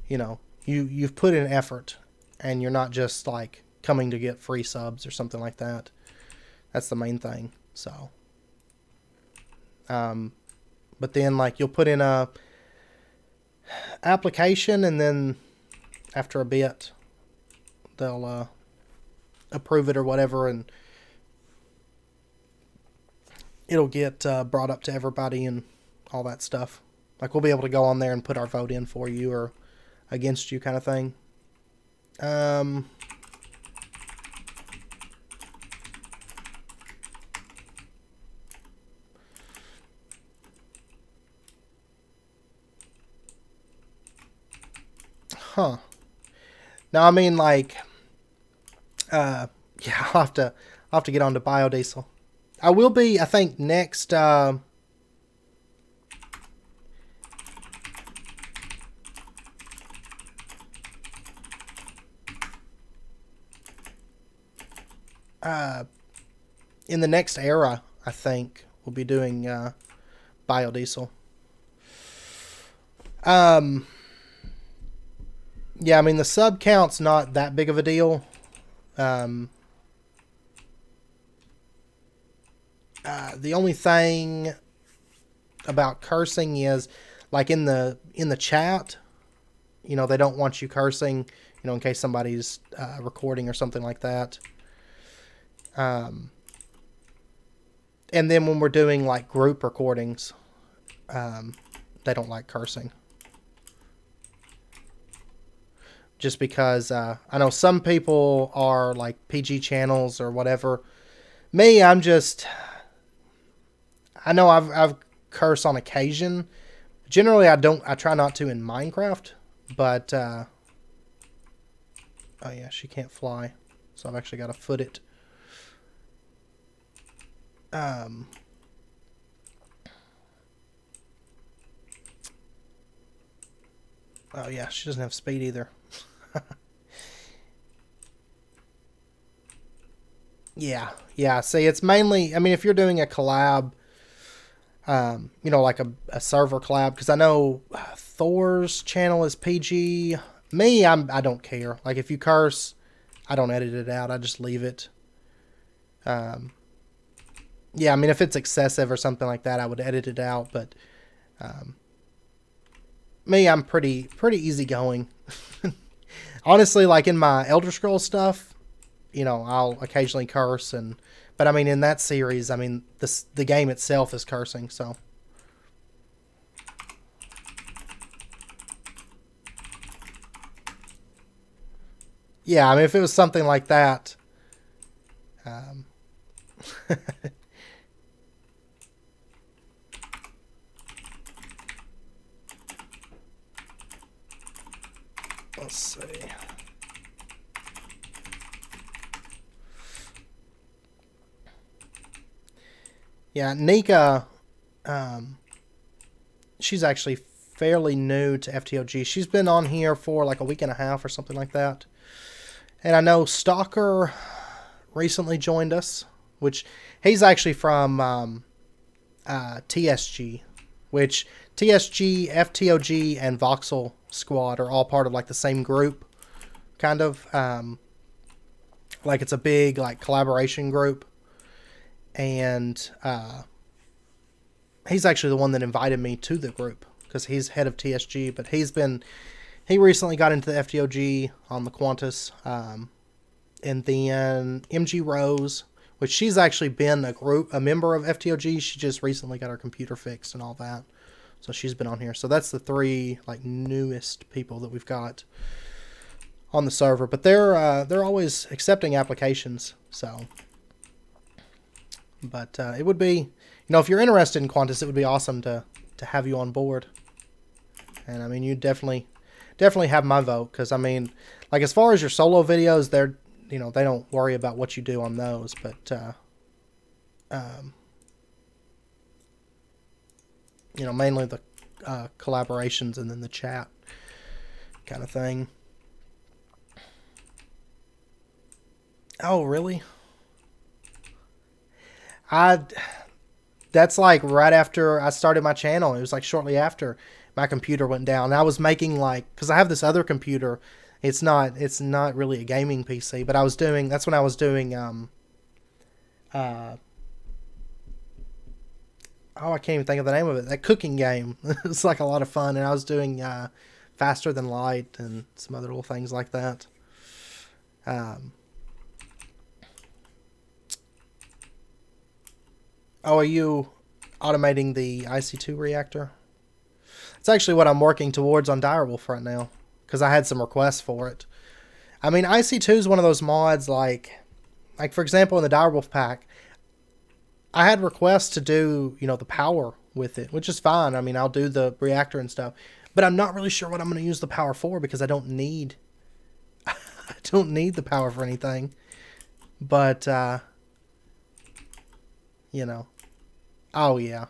you know, you've put in effort and you're not just like coming to get free subs or something like that. That's the main thing. So, but then like you'll put in a application and then after a bit they'll approve it or whatever, and it'll get brought up to everybody and all that stuff. Like we'll be able to go on there and put our vote in for you or against you kind of thing. Um, huh. Now, I mean, like, yeah, I'll have to get on to biodiesel. I will be, I think, next, in the next era, I think, we'll be doing, biodiesel. Yeah, I mean, the sub count's not that big of a deal. The only thing about cursing is, like, in the chat, you know, they don't want you cursing, you know, in case somebody's recording or something like that. And then when we're doing, like, group recordings, they don't like cursing. Just because I know some people are, like, PG channels or whatever. Me, I'm just... I know I've cursed on occasion. Generally, I try not to in Minecraft. But, oh yeah, she can't fly. So I've actually got to foot it. Oh yeah, she doesn't have speed either. Yeah. See, it's mainly, I mean, if you're doing a collab, you know, like a server collab, because I know Thor's channel is PG. Me, I don't care. Like, if you curse, I don't edit it out. I just leave it. Yeah, I mean, if it's excessive or something like that, I would edit it out. But me, I'm pretty easygoing. Honestly, like in my Elder Scrolls stuff, you know, I'll occasionally curse, but I mean, in that series, I mean, the game itself is cursing, so. Yeah, I mean, if it was something like that, let's see. Yeah, Nika, she's actually fairly new to FTOG. She's been on here for like a week and a half or something like that. And I know Stalker recently joined us, which he's actually from TSG, which TSG, FTOG, and Voxel Squad are all part of like the same group, kind of. Like it's a big like collaboration group. And he's actually the one that invited me to the group because he's head of TSG, but he recently got into the FTOG on the Quantus, and then MG Rose, which she's actually been a member of FTOG. She just recently got her computer fixed and all that, so she's been on here. So that's the three like newest people that we've got on the server, but they're always accepting applications, so. But it would be, you know, if you're interested in Quantus, it would be awesome to have you on board. And I mean, you definitely have my vote, because I mean, like as far as your solo videos, they're, you know, they don't worry about what you do on those, but you know, mainly the collaborations and then the chat kind of thing. Oh, really? That's like right after I started my channel. It was like shortly after my computer went down. And I was making like, because I have this other computer. It's not really a gaming PC, but that's when I was doing, oh, I can't even think of the name of it. That cooking game. It's like a lot of fun. And I was doing, Faster Than Light and some other little things like that. Oh, are you automating the IC2 reactor? It's actually what I'm working towards on Direwolf right now, because I had some requests for it. I mean, IC2 is one of those mods, like for example, in the Direwolf pack, I had requests to do, you know, the power with it, which is fine. I mean, I'll do the reactor and stuff, but I'm not really sure what I'm going to use the power for, because I don't need the power for anything. But, you know, oh yeah.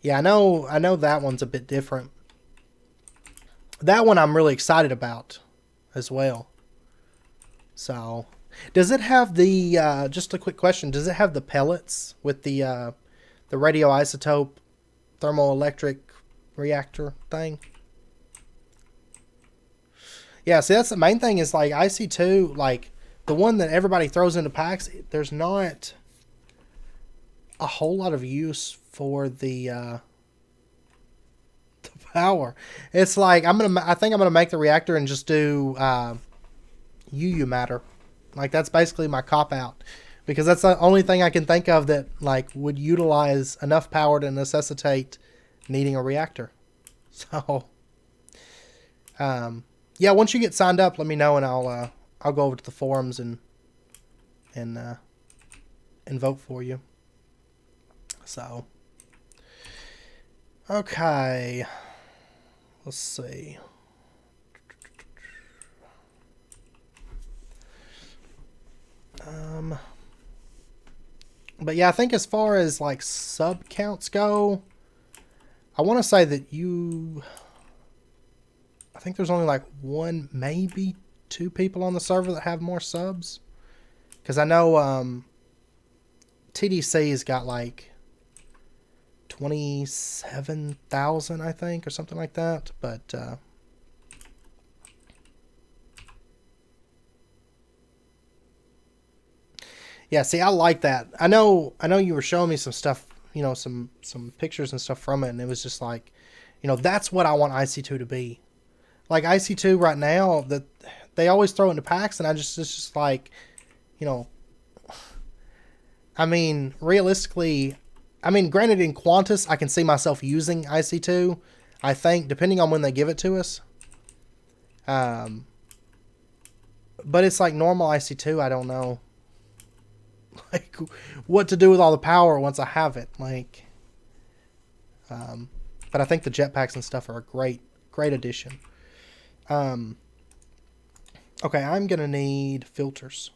Yeah, I know that one's a bit different. That one I'm really excited about as well. So, does it have the, just a quick question, does it have the pellets with the radioisotope thermoelectric reactor thing? Yeah, see, that's the main thing, is like IC2, like the one that everybody throws into packs, there's not a whole lot of use for the power. It's like I think I'm gonna make the reactor and just do UU matter. Like, that's basically my cop out, because that's the only thing I can think of that like would utilize enough power to necessitate needing a reactor. So, yeah, once you get signed up, let me know, and I'll go over to the forums and vote for you. So, okay, let's see. But yeah, I think as far as like sub counts go, I want to say that I think there's only like one, maybe two people on the server that have more subs. Because I know TDC's got like 27,000, I think, or something like that. But yeah, see, I like that. I know you were showing me some stuff, you know, some pictures and stuff from it, and it was just like, you know, that's what I want IC2 to be. Like, IC2 right now, that they always throw into packs, and it's just like, you know, I mean, realistically, I mean, granted, in Quantus, I can see myself using IC2, I think, depending on when they give it to us. But it's like normal IC2, I don't know. Like, what to do with all the power once I have it. Like, but I think the jetpacks and stuff are a great addition. Okay, I'm gonna need filters.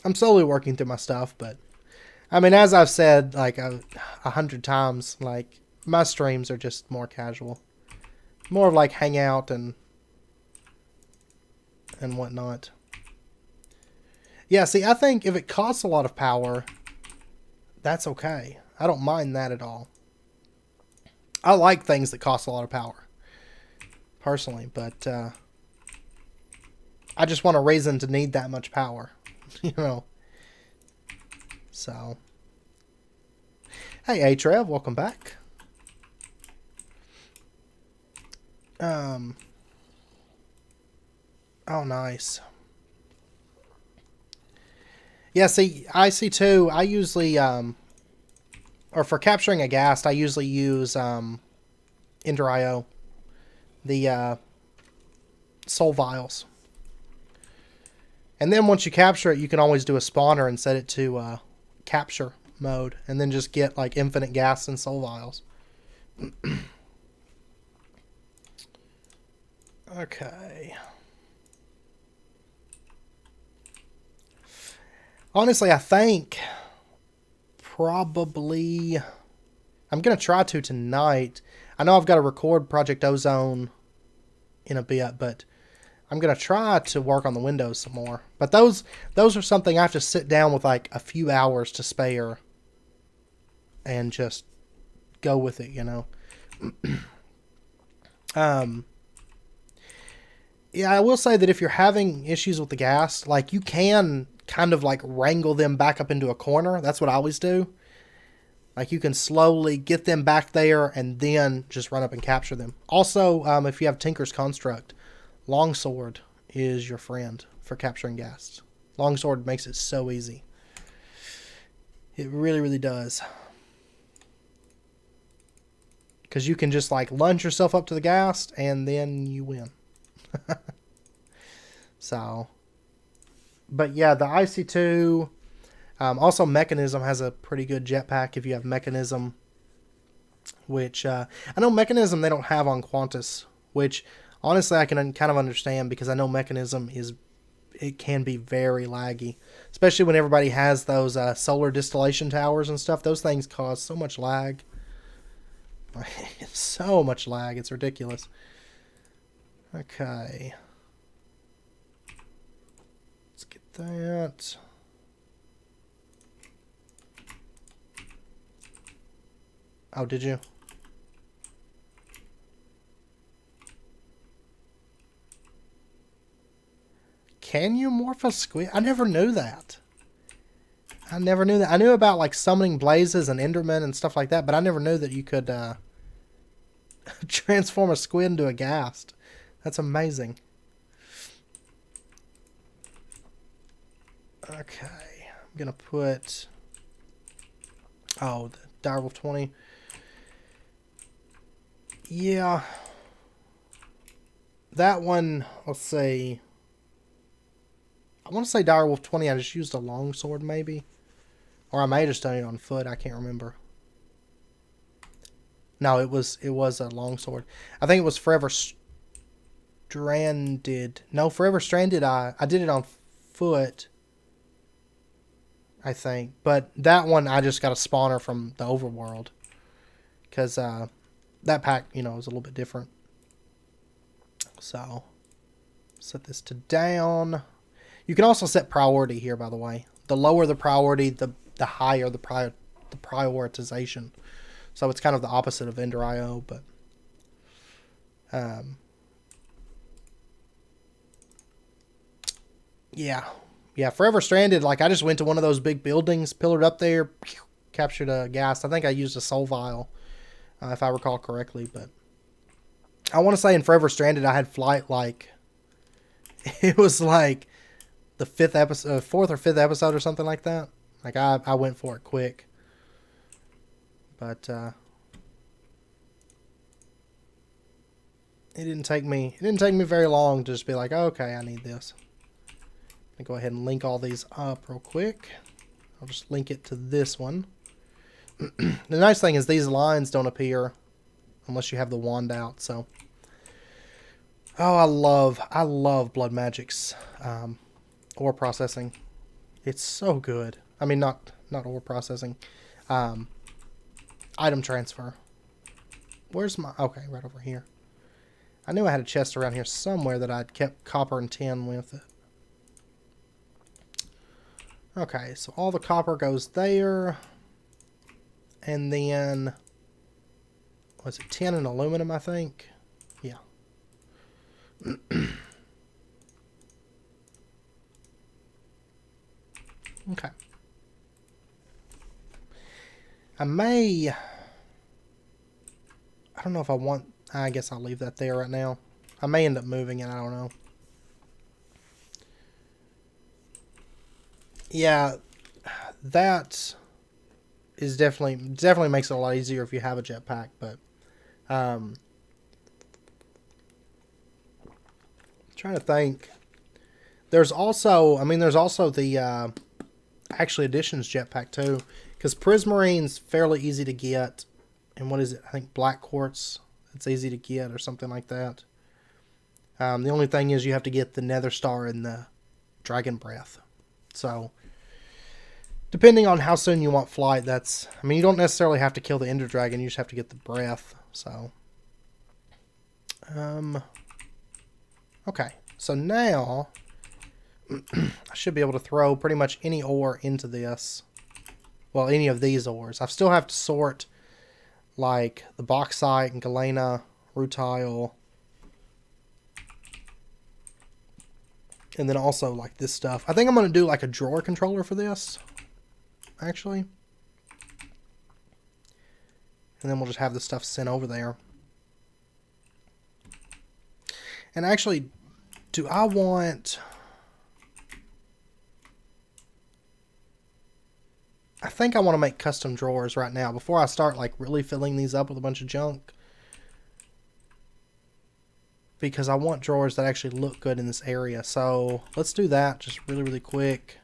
I'm slowly working through my stuff, but I mean, as I've said like 100 times, like, my streams are just more casual, more of like hangout and whatnot. Yeah, see, I think if it costs a lot of power, that's okay. I don't mind that at all. I like things that cost a lot of power, personally, but I just want a reason to need that much power, you know. So, hey, A-Trev, welcome back. Oh, nice. Yeah, see, IC2, I usually, or for capturing a ghast, I usually use Ender.io, the soul vials. And then once you capture it, you can always do a spawner and set it to capture mode, and then just get like infinite ghast and soul vials. Okay. Honestly, I think probably I'm going to try to tonight. I know I've got to record Project Ozone in a bit, but I'm going to try to work on the windows some more. But those are something I have to sit down with like a few hours to spare and just go with it, you know. Yeah, I will say that if you're having issues with the ghast, like, you can kind of like wrangle them back up into a corner. That's what I always do. Like, you can slowly get them back there and then just run up and capture them. Also, if you have Tinker's Construct, Longsword is your friend for capturing ghasts. Longsword makes it so easy. It really, really does. Because you can just like lunge yourself up to the gas and then you win. So, but yeah, the IC2, also Mechanism has a pretty good jetpack if you have Mechanism, which I know Mechanism they don't have on Quantus, which honestly I can kind of understand because I know Mechanism it can be very laggy, especially when everybody has those solar distillation towers and stuff. Those things cause so much lag. So much lag, it's ridiculous. Okay. Let's get that. Oh, did you? Can you morph a squid? I never knew that. I never knew that. I knew about like summoning blazes and endermen and stuff like that, but I never knew that you could transform a squid into a ghast. That's amazing. Okay, I'm gonna put the Direwolf 20. Yeah, that one. Let's see. I want to say Direwolf 20. I just used a longsword, maybe. Or I may have just done it on foot. I can't remember. No, it was a longsword. I think it was Forever Stranded. No, Forever Stranded. I did it on foot, I think. But that one I just got a spawner from the overworld. Because that pack, is a little bit different. So, set this to down. You can also set priority here, by the way. The lower the priority, the higher the prioritization. So it's kind of the opposite of Ender IO, but yeah, Forever Stranded. Like I just went to one of those big buildings, pillared up there, captured a ghast. I think I used a soul vial, if I recall correctly. But I want to say in Forever Stranded, I had flight like it was like the fourth or fifth episode or something like that. Like I went for it quick. But it didn't take me very long to just be like, okay, I need this. I'm gonna go ahead and link all these up real quick. I'll just link it to this one. The nice thing is these lines don't appear unless you have the wand out, so I love Blood Magic's ore processing. It's so good. I mean, not ore processing. Item transfer. Where's my... Okay, right over here. I knew I had a chest around here somewhere that I'd kept copper and tin with it. Okay, so all the copper goes there. And then... Was it tin and aluminum, I think? Yeah. Okay. I don't know if I want... I guess I'll leave that there right now. I may end up moving it, I don't know. Yeah, that is definitely makes it a lot easier if you have a jetpack, but trying to think. There's also the actually Editions jetpack too, because Prismarine's fairly easy to get, and what is it? I think Black Quartz, it's easy to get or something like that. The only thing is you have to get the Nether Star and the Dragon Breath. So depending on how soon you want flight, you don't necessarily have to kill the Ender Dragon, you just have to get the breath. So okay, so now I should be able to throw pretty much any ore into this. Well, any of these ores. I still have to sort like the bauxite and galena, rutile, and then also like this stuff. I think I'm going to do like a drawer controller for this, actually. And then we'll just have the stuff sent over there. And actually, do I want... I think I want to make custom drawers right now before I start like really filling these up with a bunch of junk. because I want drawers that actually look good in this area. So let's do that just really, really quick.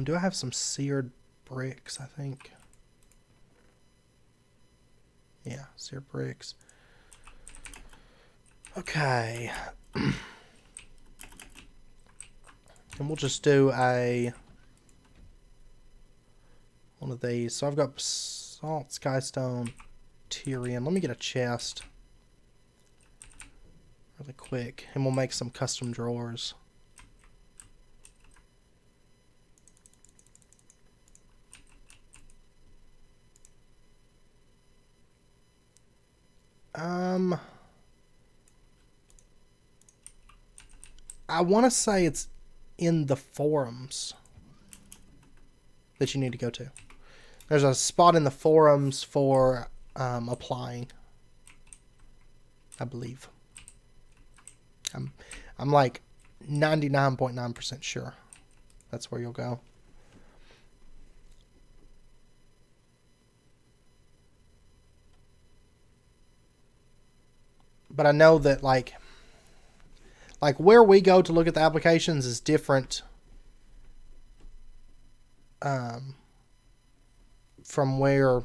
Do I have some seared bricks, I think? Yeah, seared bricks. Okay. And we'll just do one of these. So I've got salt, skystone, Tyrian. Let me get a chest really quick, and we'll make some custom drawers. I want to say it's in the forums that you need to go to. There's a spot in the forums for applying, I believe. I'm like 99.9% sure that's where you'll go. But I know that like where we go to look at the applications is different from where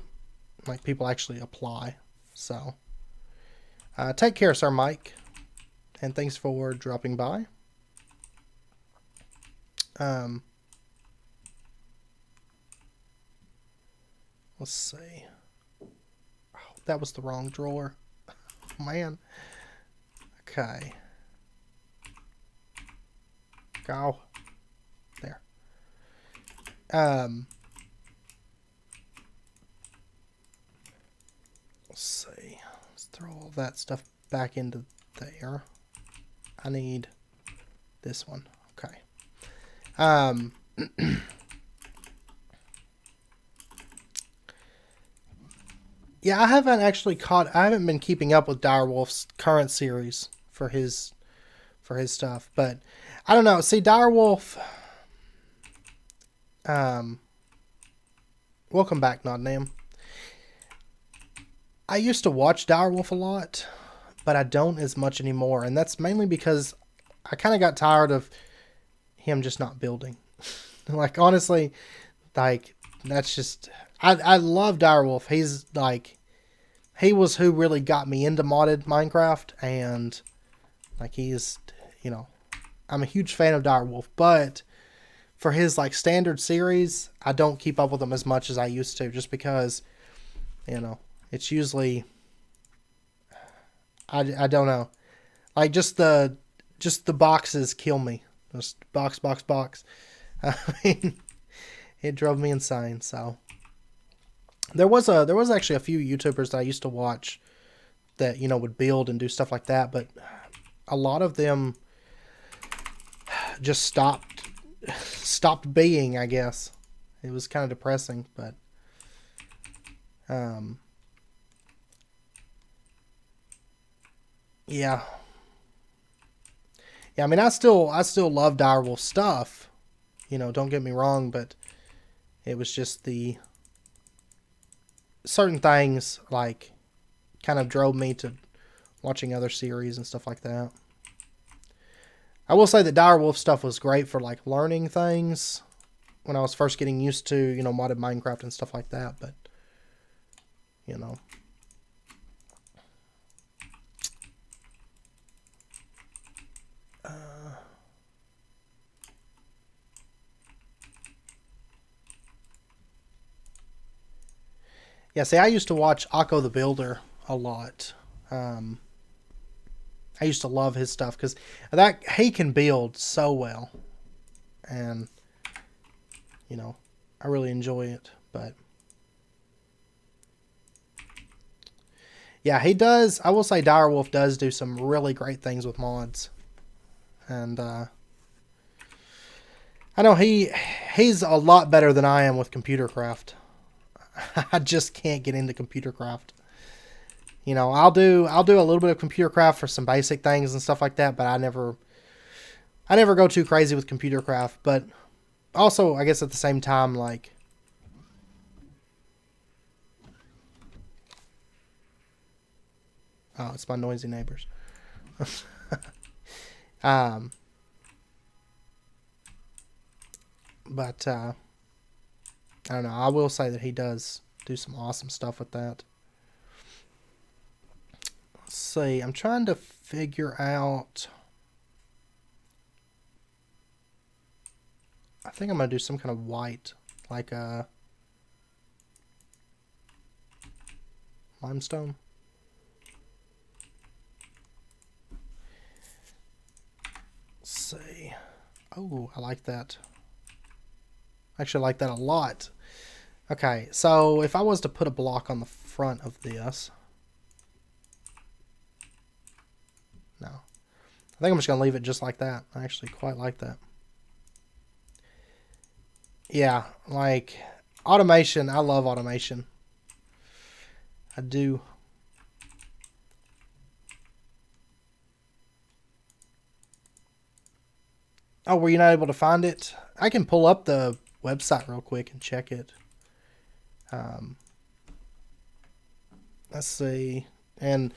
like people actually apply. So take care, Sir Mike, and thanks for dropping by. Let's see. Oh, that was the wrong drawer. Man. Okay. Go. There. Let's see. Let's throw all that stuff back into there. I need this one. Okay. Yeah, I haven't been keeping up with Direwolf's current series for his stuff, but I don't know. See, Direwolf, welcome back, Nottingham. I used to watch Direwolf a lot, but I don't as much anymore, and that's mainly because I kind of got tired of him just not building. Like, honestly, like, that's just... I love Direwolf. He's like, he was who really got me into modded Minecraft, and like he's, you know, I'm a huge fan of Direwolf, but for his like standard series, I don't keep up with him as much as I used to, just because, you know, it's usually, I don't know, like just the boxes kill me. Just box. I mean, it drove me insane. So. There was actually a few YouTubers that I used to watch that, you know, would build and do stuff like that, but a lot of them just stopped being, I guess. It was kind of depressing, but yeah. Yeah, I mean, I still love Direwolf stuff. You know, don't get me wrong, but it was just the certain things like kind of drove me to watching other series and stuff like that. I will say that Direwolf stuff was great for like learning things when I was first getting used to, you know, modded Minecraft and stuff like that, but you know. Yeah, see, I used to watch Akko the Builder a lot. I used to love his stuff because he can build so well, and you know, I really enjoy it. But yeah, he does. I will say, Direwolf does do some really great things with mods, and I know he's a lot better than I am with computer craft. I just can't get into computer craft. You know, I'll do a little bit of computer craft for some basic things and stuff like that, but I never go too crazy with computer craft. But also, I guess at the same time, like, oh, it's my noisy neighbors. But I don't know. I will say that he does do some awesome stuff with that. Let's see. I'm trying to figure out. I think I'm going to do some kind of white, like a limestone. Let's see. Oh, I like that. I actually like that a lot. Okay, so if I was to put a block on the front of this. No. I think I'm just going to leave it just like that. I actually quite like that. Yeah, like automation. I love automation. I do. Oh, were you not able to find it? I can pull up the website real quick and check it. Let's see. And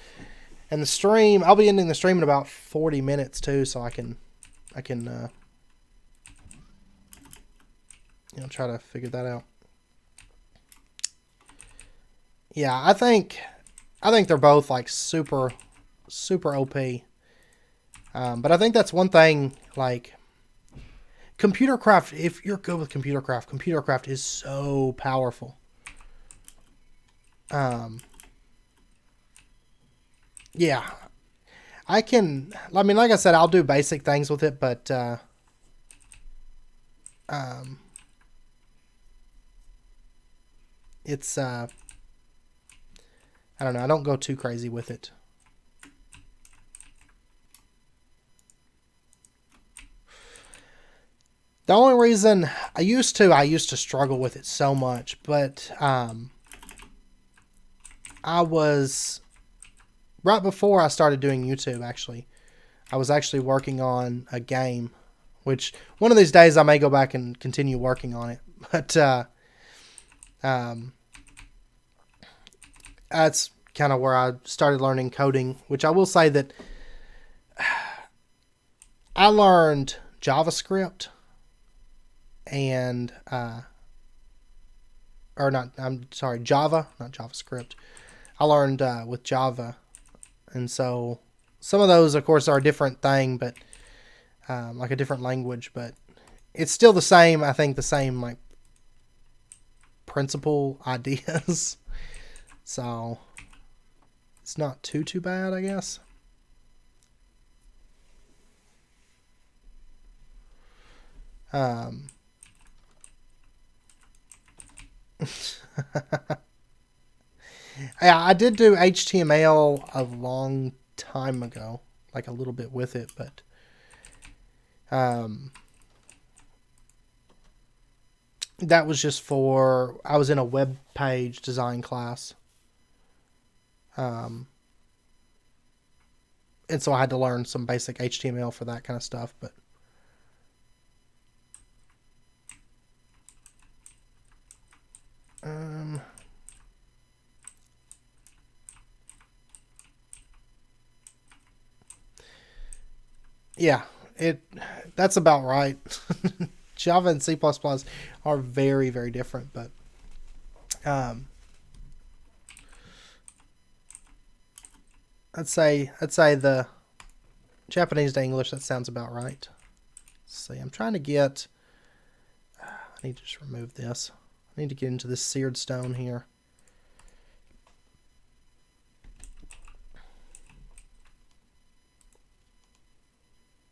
the stream, I'll be ending the stream in about 40 minutes too, so I can you know, try to figure that out. Yeah, I think they're both like super OP. But I think that's one thing, like computer craft, if you're good with computer craft is so powerful. Yeah. I mean, like I said, I'll do basic things with it, but it's I don't know, I don't go too crazy with it. The only reason I used to struggle with it so much, but I was right before I started doing YouTube, actually. I was actually working on a game, which one of these days I may go back and continue working on it. But that's kind of where I started learning coding, which I will say that I learned JavaScript and or not, I'm sorry, Java, not JavaScript. I learned with Java, and so some of those, of course, are a different thing, but like a different language, but it's still the same. I think the same like principal ideas. So it's not too bad, I guess. Yeah, I did do HTML a long time ago, like a little bit with it, but that was just for, I was in a web page design class. And so I had to learn some basic HTML for that kind of stuff, but yeah, that's about right. Java and C++ are very, very different, but I'd say the Japanese to English, that sounds about right. Let's see, I'm trying to get, I need to just remove this. I need to get into this seared stone here.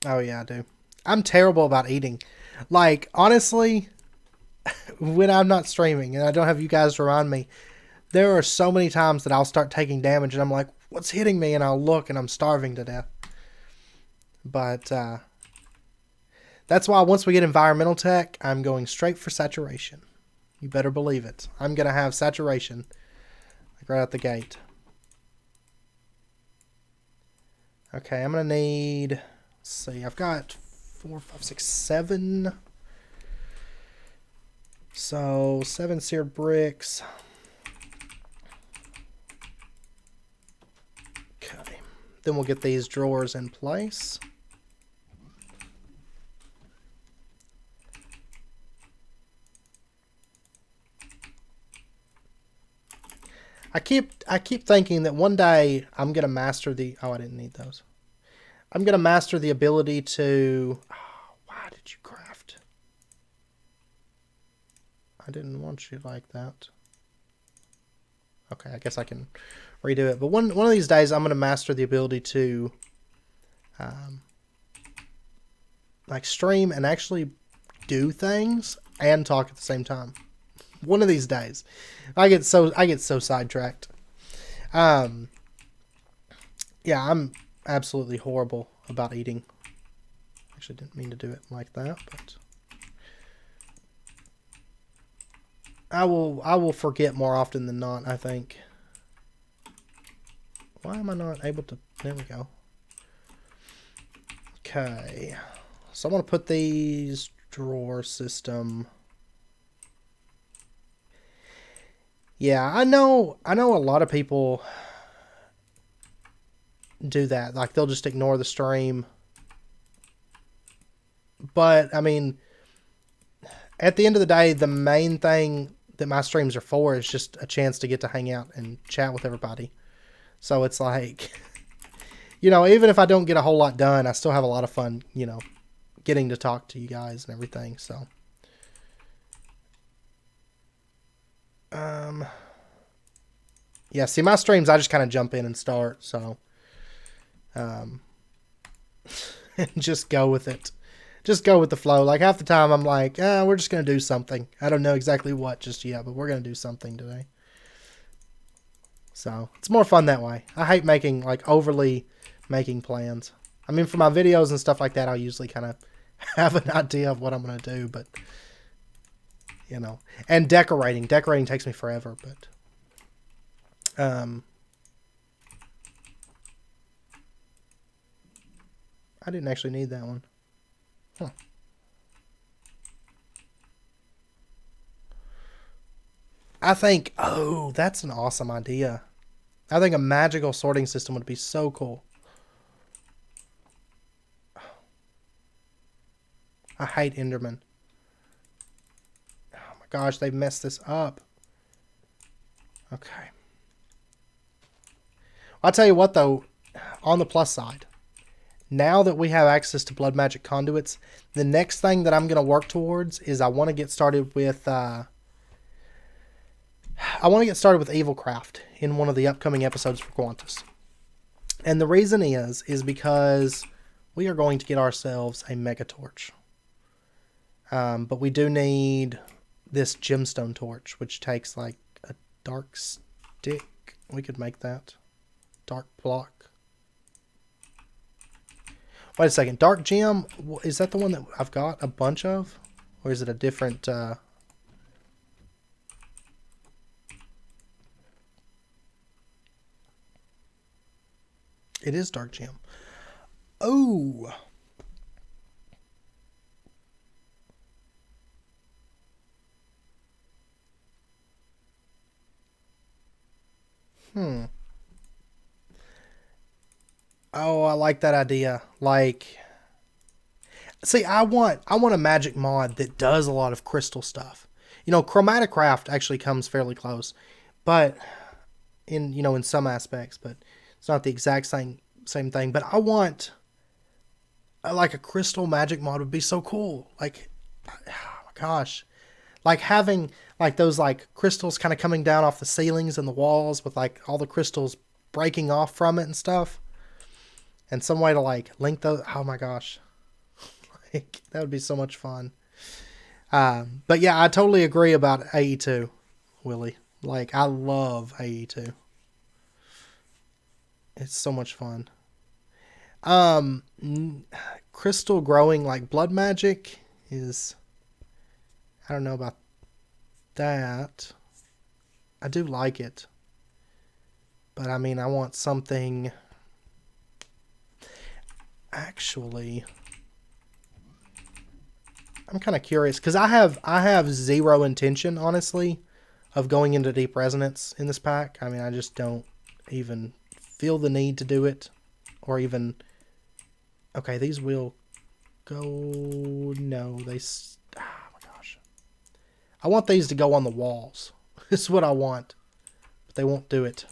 Oh yeah, I do. I'm terrible about eating. Like, honestly, when I'm not streaming and I don't have you guys to remind me, there are so many times that I'll start taking damage and I'm like, what's hitting me? And I'll look and I'm starving to death. But that's why once we get environmental tech, I'm going straight for saturation. You better believe it. I'm going to have saturation like right out the gate. Okay, I'm going to need, let's see, I've got 4, 5, 6, 7. So 7 seared bricks. Okay. Then we'll get these drawers in place. I keep thinking that one day I'm gonna master the. Oh, I didn't need those. I'm gonna master the ability to. Oh, why did you craft? I didn't want you like that. Okay, I guess I can redo it. But one of these days, I'm gonna master the ability to, like stream and actually do things and talk at the same time. One of these days, I get so sidetracked. Yeah, I'm absolutely horrible about eating. Actually, didn't mean to do it like that, but I will forget more often than not, I think. Why am I not able to? There we go. Okay, so I'm gonna put these drawer system. Yeah, I know a lot of people do that. Like, they'll just ignore the stream. But, I mean, at the end of the day, the main thing that my streams are for is just a chance to get to hang out and chat with everybody. So it's like, you know, even if I don't get a whole lot done, I still have a lot of fun, you know, getting to talk to you guys and everything, so. Yeah, see, my streams, I just kind of jump in and start, so. And just go with it. Just go with the flow. Like, half the time, I'm like, we're just going to do something. I don't know exactly what just yet, but we're going to do something today. So, it's more fun that way. I hate making, like, overly making plans. I mean, for my videos and stuff like that, I'll usually kind of have an idea of what I'm going to do, but, you know. And decorating. Decorating takes me forever, but, I didn't actually need that one. Huh. I think, oh, that's an awesome idea. I think a magical sorting system would be so cool. I hate Enderman. Oh my gosh, they've messed this up. Okay. I'll tell you what, though, on the plus side, now that we have access to blood magic conduits, the next thing that I'm going to work towards is I want to get started with evil craft in one of the upcoming episodes for Quantus. And the reason is because we are going to get ourselves a mega torch. But we do need this gemstone torch, which takes like a dark stick. We could make that. Dark block. Wait a second. Dark gem, is that the one that I've got a bunch of? Or is it a different... It is dark gem. Oh! Oh, I like that idea. Like, see, I want a magic mod that does a lot of crystal stuff. You know, chromatic craft actually comes fairly close, but in some aspects, but it's not the exact same thing. But I want like a crystal magic mod would be so cool. Like, oh my gosh, like having like those like crystals kind of coming down off the ceilings and the walls with like all the crystals breaking off from it and stuff. And some way to like link those. Oh my gosh. Like, that would be so much fun. But yeah, I totally agree about AE2, Willie. Like, I love AE2. It's so much fun. Crystal growing like blood magic is, I don't know about that. I do like it. But I mean, I want something... Actually, I'm kind of curious because I have zero intention, honestly, of going into deep resonance in this pack. I mean, I just don't even feel the need to do it Or even... Okay, these will go... No, they... Oh my gosh. I want these to go on the walls. This is what I want. But they won't do it.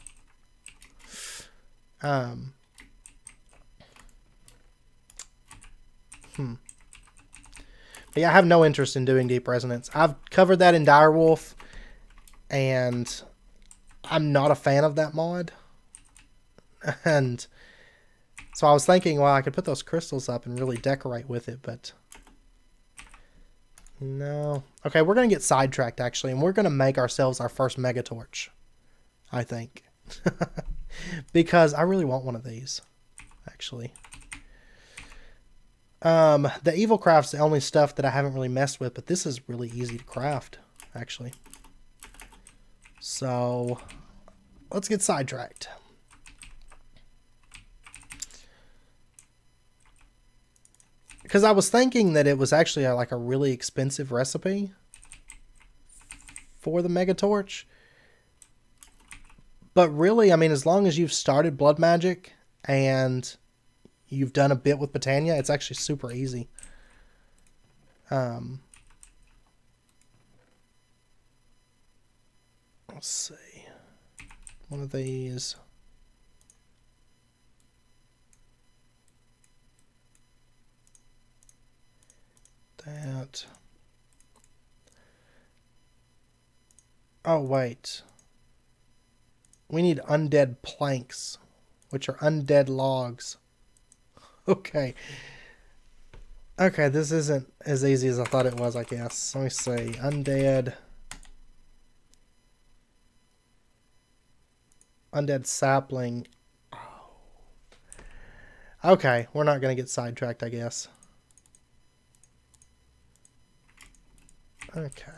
But yeah, I have no interest in doing deep resonance. I've covered that in Direwolf, and I'm not a fan of that mod. And so I was thinking, well, I could put those crystals up and really decorate with it, but no. Okay, we're going to get sidetracked, actually, and we're going to make ourselves our first Mega Torch, I think. Because I really want one of these, actually. The Evil Craft's the only stuff that I haven't really messed with, but this is really easy to craft, actually. So, let's get sidetracked. Because I was thinking that it was actually like a really expensive recipe for the Mega Torch. But really, I mean, as long as you've started Blood Magic and you've done a bit with Botania, it's actually super easy. Let's see. One of these. That. Oh, wait. We need undead planks, which are undead logs. Okay. Okay, this isn't as easy as I thought it was, I guess. Let me see. Undead. Undead sapling. Oh. Okay, we're not going to get sidetracked, I guess. Okay.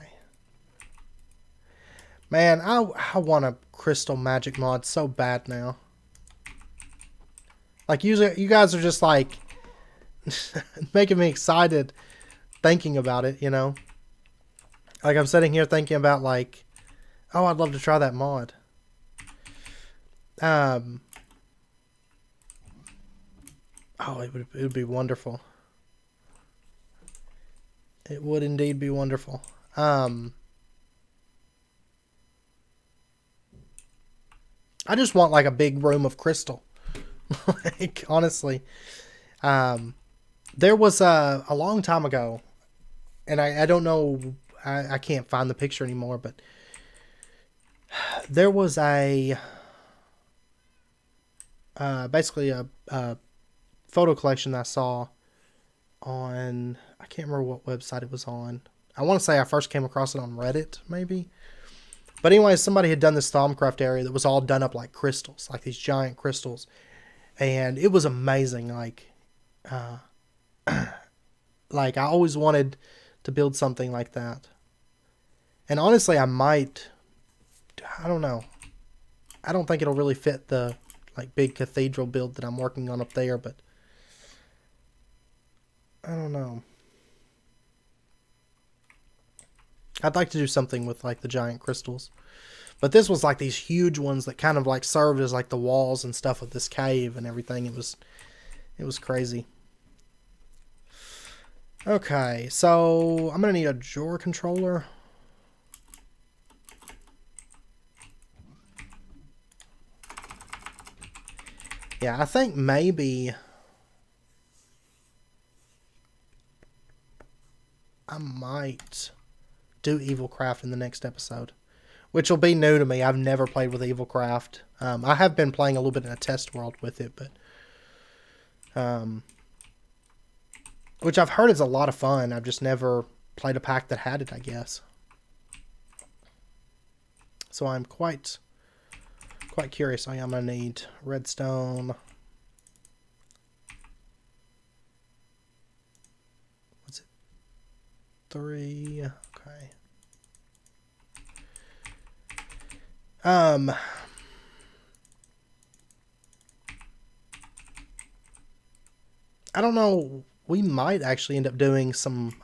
Man, I want a crystal magic mod so bad now. Like, usually, you guys are just like making me excited thinking about it, you know? Like, I'm sitting here thinking about, like, oh, I'd love to try that mod. Oh, it would be wonderful. It would indeed be wonderful. I just want like a big room of crystal. Like, honestly. There was a long time ago, and I don't know, I can't find the picture anymore, but there was a basically a photo collection that I saw on, I can't remember what website it was on. I want to say I first came across it on Reddit, maybe. But anyway, somebody had done this Thaumcraft area that was all done up like crystals, like these giant crystals. And it was amazing. Like I always wanted to build something like that. And honestly, I don't know. I don't think it'll really fit the like big cathedral build that I'm working on up there, but I don't know. I'd like to do something with like the giant crystals. But this was like these huge ones that kind of like served as like the walls and stuff of this cave and everything. It was crazy. Okay, so I'm going to need a drawer controller. Yeah, I think maybe I might do Evil Craft in the next episode, which will be new to me. I've never played with Evil Craft. I have been playing a little bit in a test world with it, but which I've heard is a lot of fun. I've just never played a pack that had it, I guess. So I'm quite curious. I'm going to need redstone. What's it? 3. Okay. I don't know. We might actually end up doing some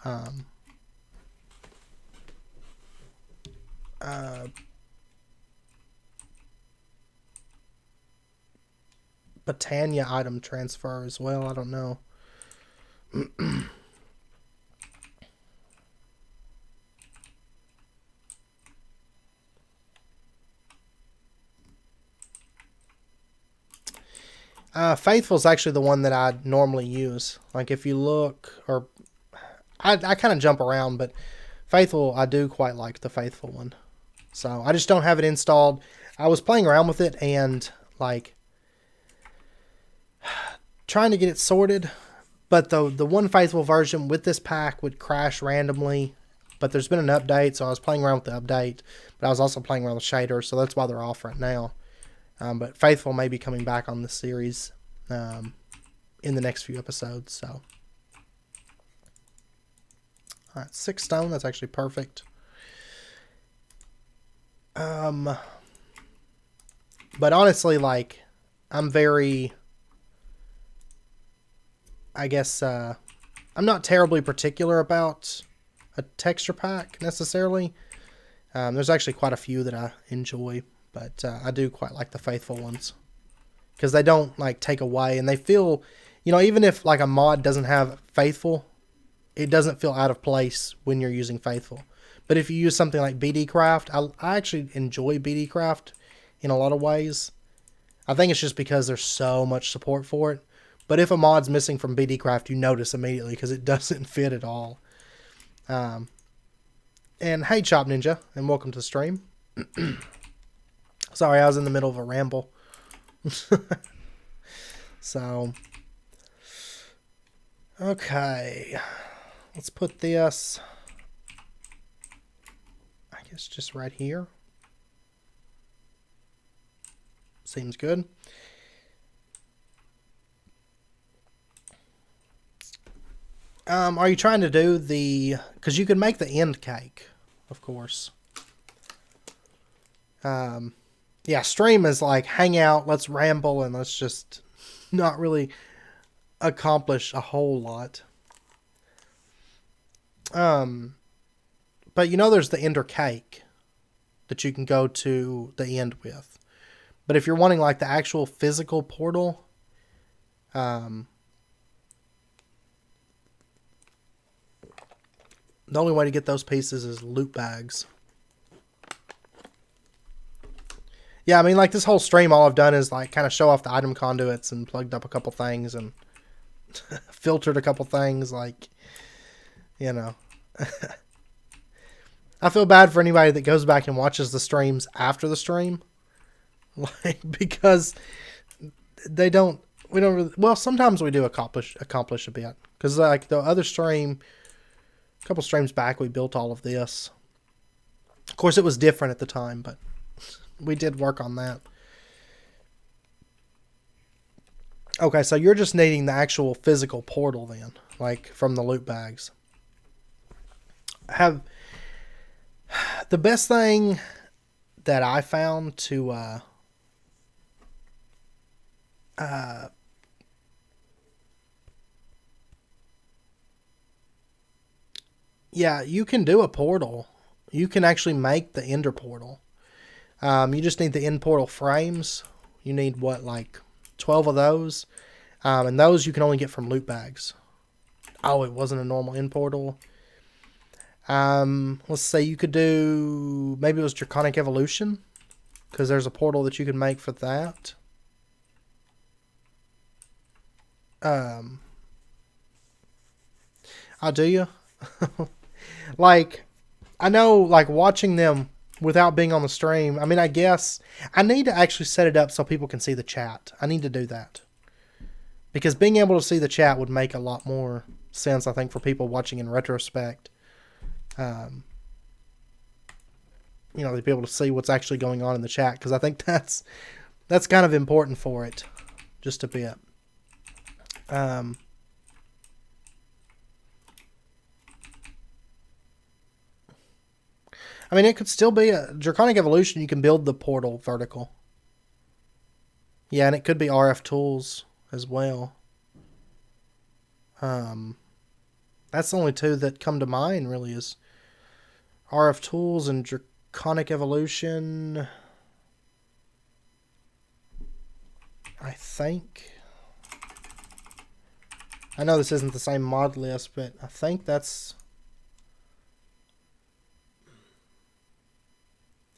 a Tanya item transfer as well. I don't know. Faithful is actually the one that I normally use. Like if you look, or I kind of jump around, but Faithful, I do quite like the Faithful one. So I just don't have it installed. I was playing around with it and like trying to get it sorted, but the one Faithful version with this pack would crash randomly. But there's been an update, so I was playing around with the update, but I was also playing around with shaders, so that's why they're off right now. But Faithful may be coming back on the series in the next few episodes. So, all right, 6 stone. That's actually perfect. But honestly, like, I'm very, I guess, I'm not terribly particular about a texture pack necessarily. There's actually quite a few that I enjoy, but I do quite like the Faithful ones because they don't like take away, and they feel, you know, even if like a mod doesn't have Faithful, it doesn't feel out of place when you're using Faithful. But if you use something like BD Craft, I actually enjoy BD Craft in a lot of ways. I think it's just because there's so much support for it. But if a mod's missing from BD Craft, you notice immediately because it doesn't fit at all. And hey, Chop Ninja, and welcome to the stream. Sorry, I was in the middle of a ramble. So, okay. Let's put this, I guess, just right here. Seems good. Are you trying to do the, because you can make the end cake, of course. Yeah, stream is like hang out, let's ramble, and let's just not really accomplish a whole lot. But you know there's the ender cake that you can go to the end with. But if you're wanting like the actual physical portal, the only way to get those pieces is loot bags. Yeah, I mean, like this whole stream, all I've done is like kind of show off the item conduits and plugged up a couple things and filtered a couple things, like, you know. I feel bad for anybody that goes back and watches the streams after the stream, like, because we don't really, well, sometimes we do accomplish a bit, because like the other stream, a couple streams back, we built all of this. Of course, it was different at the time, but we did work on that. Okay, so you're just needing the actual physical portal then, like from the loot bags. Have the best thing that I found to yeah, you can do a portal. You can actually make the ender portal. You just need the end portal frames. You need what, like 12 of those, and those you can only get from loot bags. Oh, it wasn't a normal end portal. Let's say you could do, maybe it was Draconic Evolution, because there's a portal that you can make for that. Oh, do you? Like, I know, like, watching them without being on the stream, I mean, I guess I need to actually set it up so people can see the chat. I need to do that. Because being able to see the chat would make a lot more sense, I think, for people watching in retrospect. You know, to be able to see what's actually going on in the chat, because I think that's kind of important for it, just a bit. I mean, it could still be a Draconic Evolution. You can build the portal vertical. Yeah, and it could be RF tools as well. That's the only two that come to mind, really, is RF tools and Draconic Evolution. I think... I know this isn't the same mod list, but I think that's...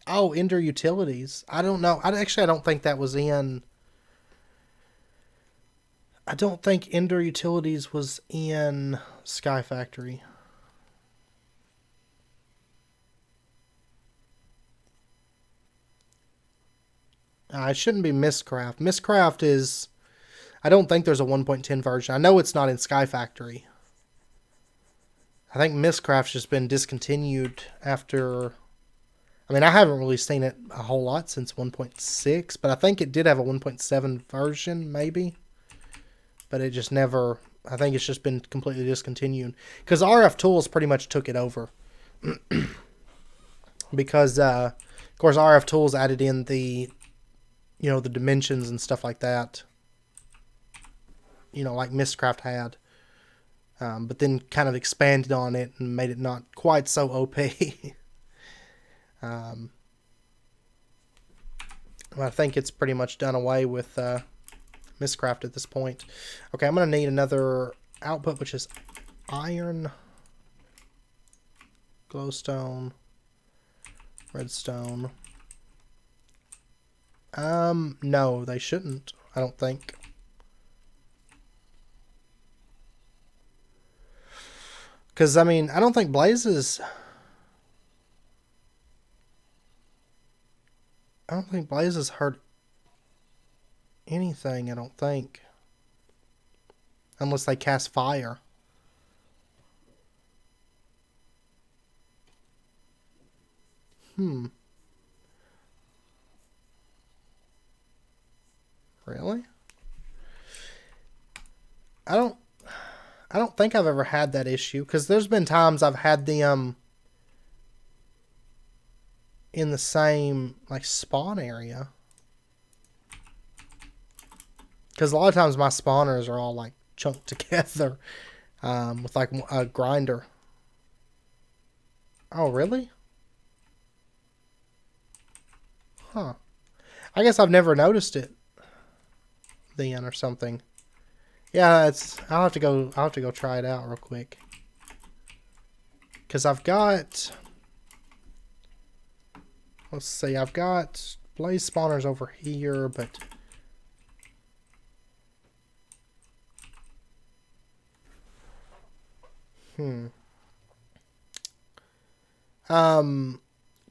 Oh, Ender Utilities. I don't know. I don't think that was in... I don't think Ender Utilities was in Sky Factory. It shouldn't be Mistcraft. Mistcraft is... I don't think there's a 1.10 version. I know it's not in Sky Factory. I think Mistcraft's just been discontinued after... I mean, I haven't really seen it a whole lot since 1.6, but I think it did have a 1.7 version, maybe. But it just never... I think it's just been completely discontinued. Because RF Tools pretty much took it over. Because, of course, RF Tools added in the... You know, the dimensions and stuff like that. You know, like Mistcraft had. But then kind of expanded on it and made it not quite so OP. I think it's pretty much done away with Mistcraft at this point. Okay, I'm going to need another output, which is iron, glowstone, redstone. No, they shouldn't, I don't think. Because, I mean, I don't think blazes... I don't think blazes hurt anything, I don't think. Unless they cast fire. Really? I don't think I've ever had that issue, because there's been times I've had them in the same, like, spawn area. Because a lot of times my spawners are all, like, chunked together with, like, a grinder. Oh, really? Huh. I guess I've never noticed it then or something. Yeah, I'll have to go try it out real quick. Cause I've got, let's see, I've got blaze spawners over here, but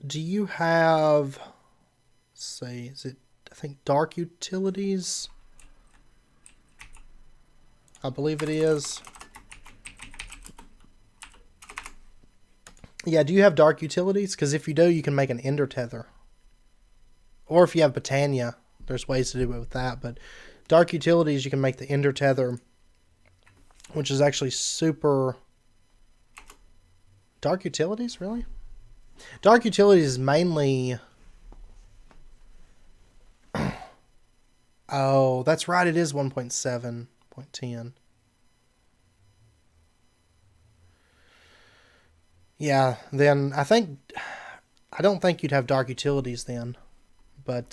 do you have, let's see, is it, I think dark utilities? I believe it is. Yeah, do you have dark utilities? Because if you do, you can make an ender tether. Or if you have Botania, there's ways to do it with that. But dark utilities, you can make the ender tether, which is actually super... Dark utilities, really? Dark utilities is mainly... Oh, that's right, it is 1.7.10. Yeah, then I don't think you'd have dark utilities then. But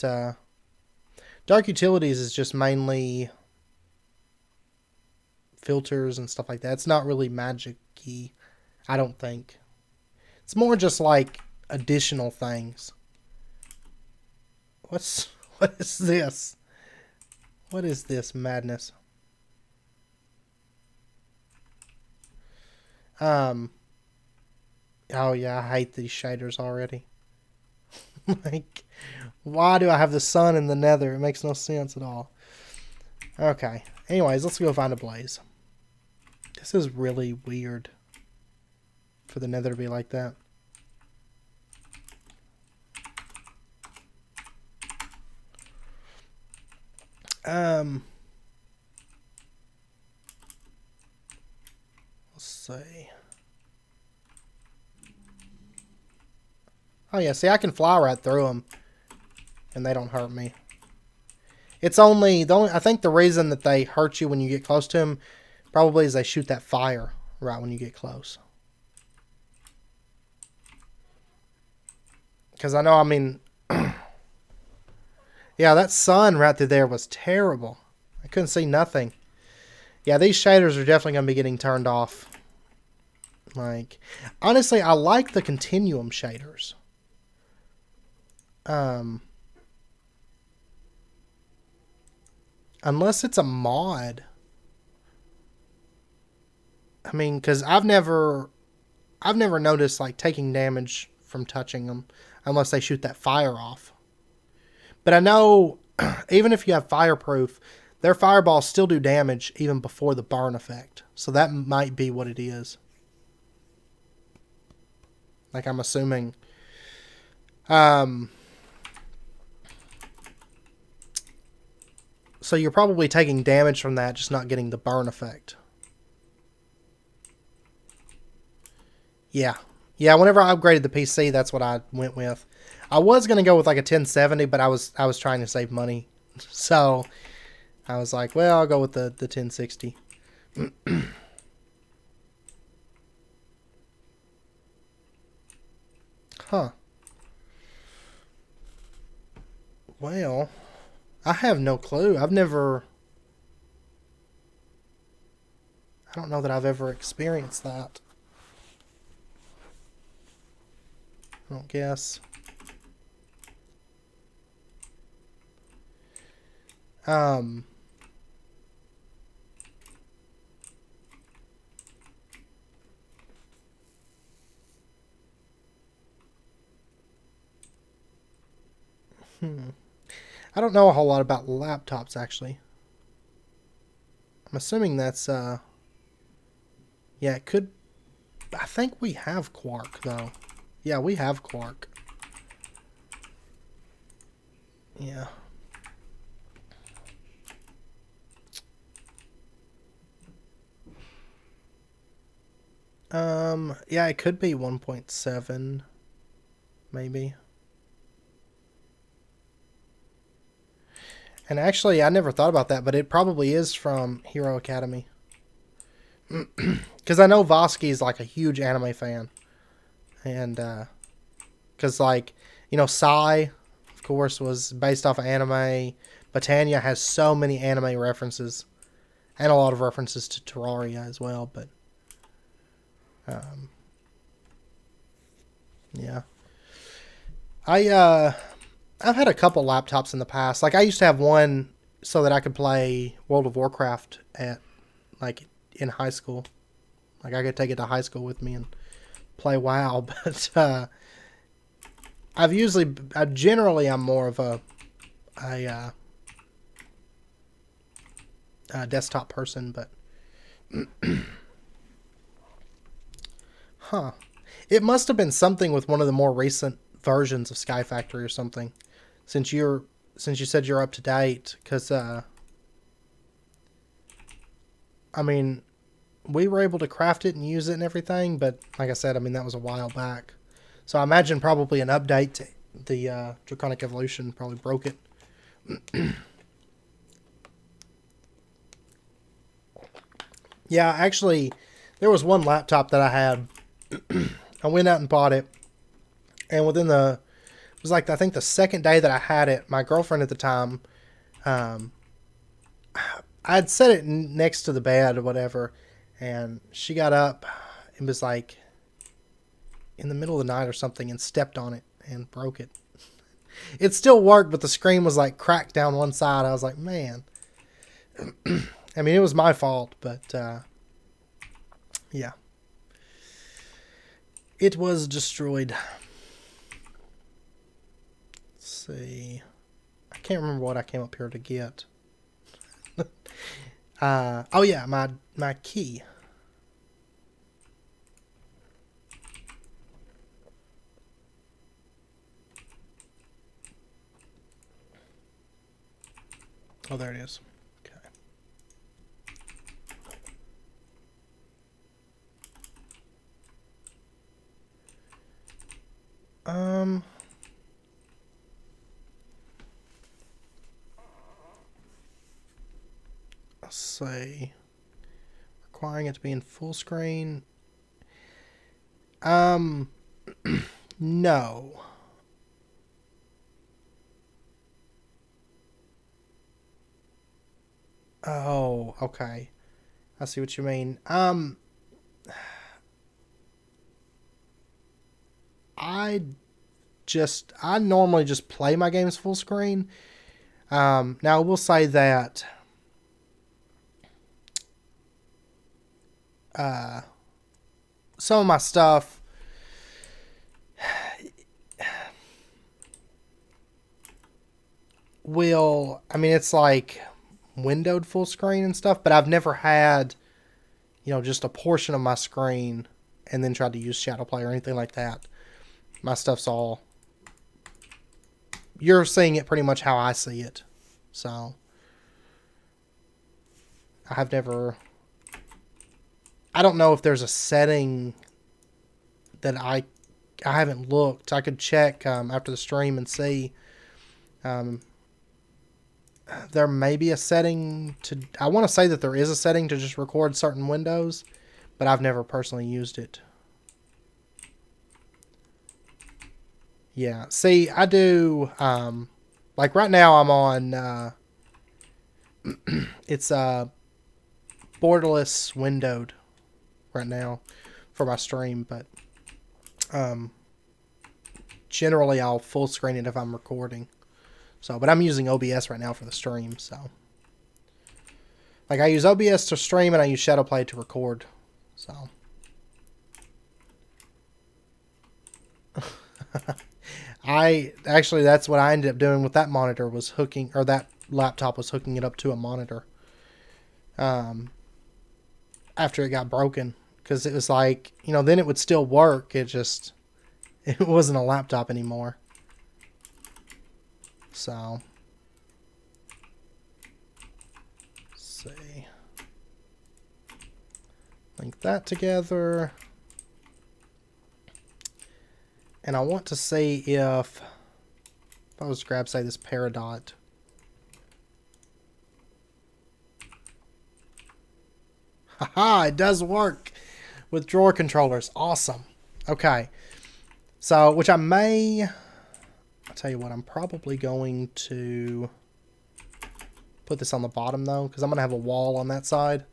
dark utilities is just mainly filters and stuff like that. It's not really magic-y, I don't think. It's more just like additional things. What is this? What is this madness? Oh yeah, I hate these shaders already. Like, why do I have the sun in the nether? It makes no sense at all. Okay. Anyways, let's go find a blaze. This is really weird for the nether to be like that. Let's see. Oh yeah, see, I can fly right through them, and they don't hurt me. It's only I think the reason that they hurt you when you get close to them probably is they shoot that fire right when you get close. Because I know, I mean, Yeah, that sun right through there was terrible. I couldn't see nothing. Yeah, these shaders are definitely going to be getting turned off. Like, honestly, I like the continuum shaders. Unless it's a mod. I mean, because I've never noticed like taking damage from touching them unless they shoot that fire off. But I know even if you have fireproof, their fireballs still do damage even before the burn effect. So that might be what it is. Like I'm assuming. So you're probably taking damage from that, just not getting the burn effect. Yeah. Yeah, whenever I upgraded the PC, that's what I went with. I was going to go with like a 1070, but I was trying to save money. So I was like, well, I'll go with the 1060. Huh. Well, I have no clue. I don't know that I've ever experienced that. I don't guess. I don't know a whole lot about laptops, actually. I'm assuming that's, yeah, it could... I think we have Quark, though. Yeah, we have Quark. Yeah. Yeah, it could be 1.7, maybe. And actually, I never thought about that, but it probably is from Hero Academy. Because I know Vosky is like a huge anime fan. And, because like, you know, Psy, of course, was based off of anime. Botania has so many anime references. And a lot of references to Terraria as well, but, yeah. I've had a couple laptops in the past. Like I used to have one so that I could play World of Warcraft at like in high school. Like I could take it to high school with me and play WoW. But generally I'm more of a desktop person. But huh, it must have been something with one of the more recent versions of Sky Factory or something. Since you said you're up to date, because I mean, we were able to craft it and use it and everything, but like I said, I mean that was a while back. So I imagine probably an update to the Draconic Evolution probably broke it. Yeah, actually, there was one laptop that I had. I went out and bought it, and it was like I think the second day that I had it, my girlfriend at the time, I'd set it next to the bed or whatever, and she got up and was like in the middle of the night or something and stepped on it and broke it. It still worked, but the screen was like cracked down one side. I was like, man. I mean, it was my fault, but yeah. It was destroyed. See, I can't remember what I came up here to get. Oh yeah, my key. Oh, there it is. Okay. Let's see. Requiring it to be in full screen. No. Oh, okay. I see what you mean. I I normally just play my games full screen. Now I will say that some of my stuff will, I mean, it's like windowed full screen and stuff, but I've never had, just a portion of my screen and then tried to use shadow play or anything like that. My stuff's all, you're seeing it pretty much how I see it. So I have never, I don't know if there's a setting that I haven't looked. I could check after the stream and see. There may be a setting to, I want to say that there is a setting to just record certain windows, but I've never personally used it. Yeah, see, I do, like right now I'm on, it's borderless windowed right now for my stream, but generally I'll full screen it if I'm recording. So, but I'm using OBS right now for the stream, so. Like, I use OBS to stream and I use Shadowplay to record, so. Actually, that's what I ended up doing with that monitor, was hooking, or that laptop was hooking it up to a monitor. After it got broken. Because it was like, then it would still work, it wasn't a laptop anymore. So, let's see. Link that together. And I want to see if I was to grab, say, this Peridot. Haha, it does work with drawer controllers. Awesome. Okay. So, which I may, I'll tell you what, I'm probably going to put this on the bottom though, because I'm going to have a wall on that side.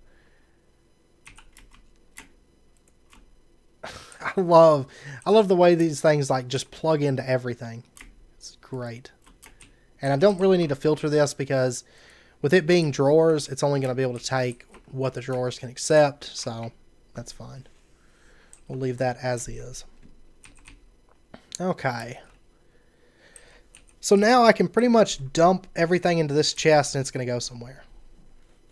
I love the way these things like just plug into everything. It's great. And I don't really need to filter this because with it being drawers, it's only going to be able to take what the drawers can accept, so that's fine. We'll leave that as is. Okay. So now I can pretty much dump everything into this chest and it's going to go somewhere.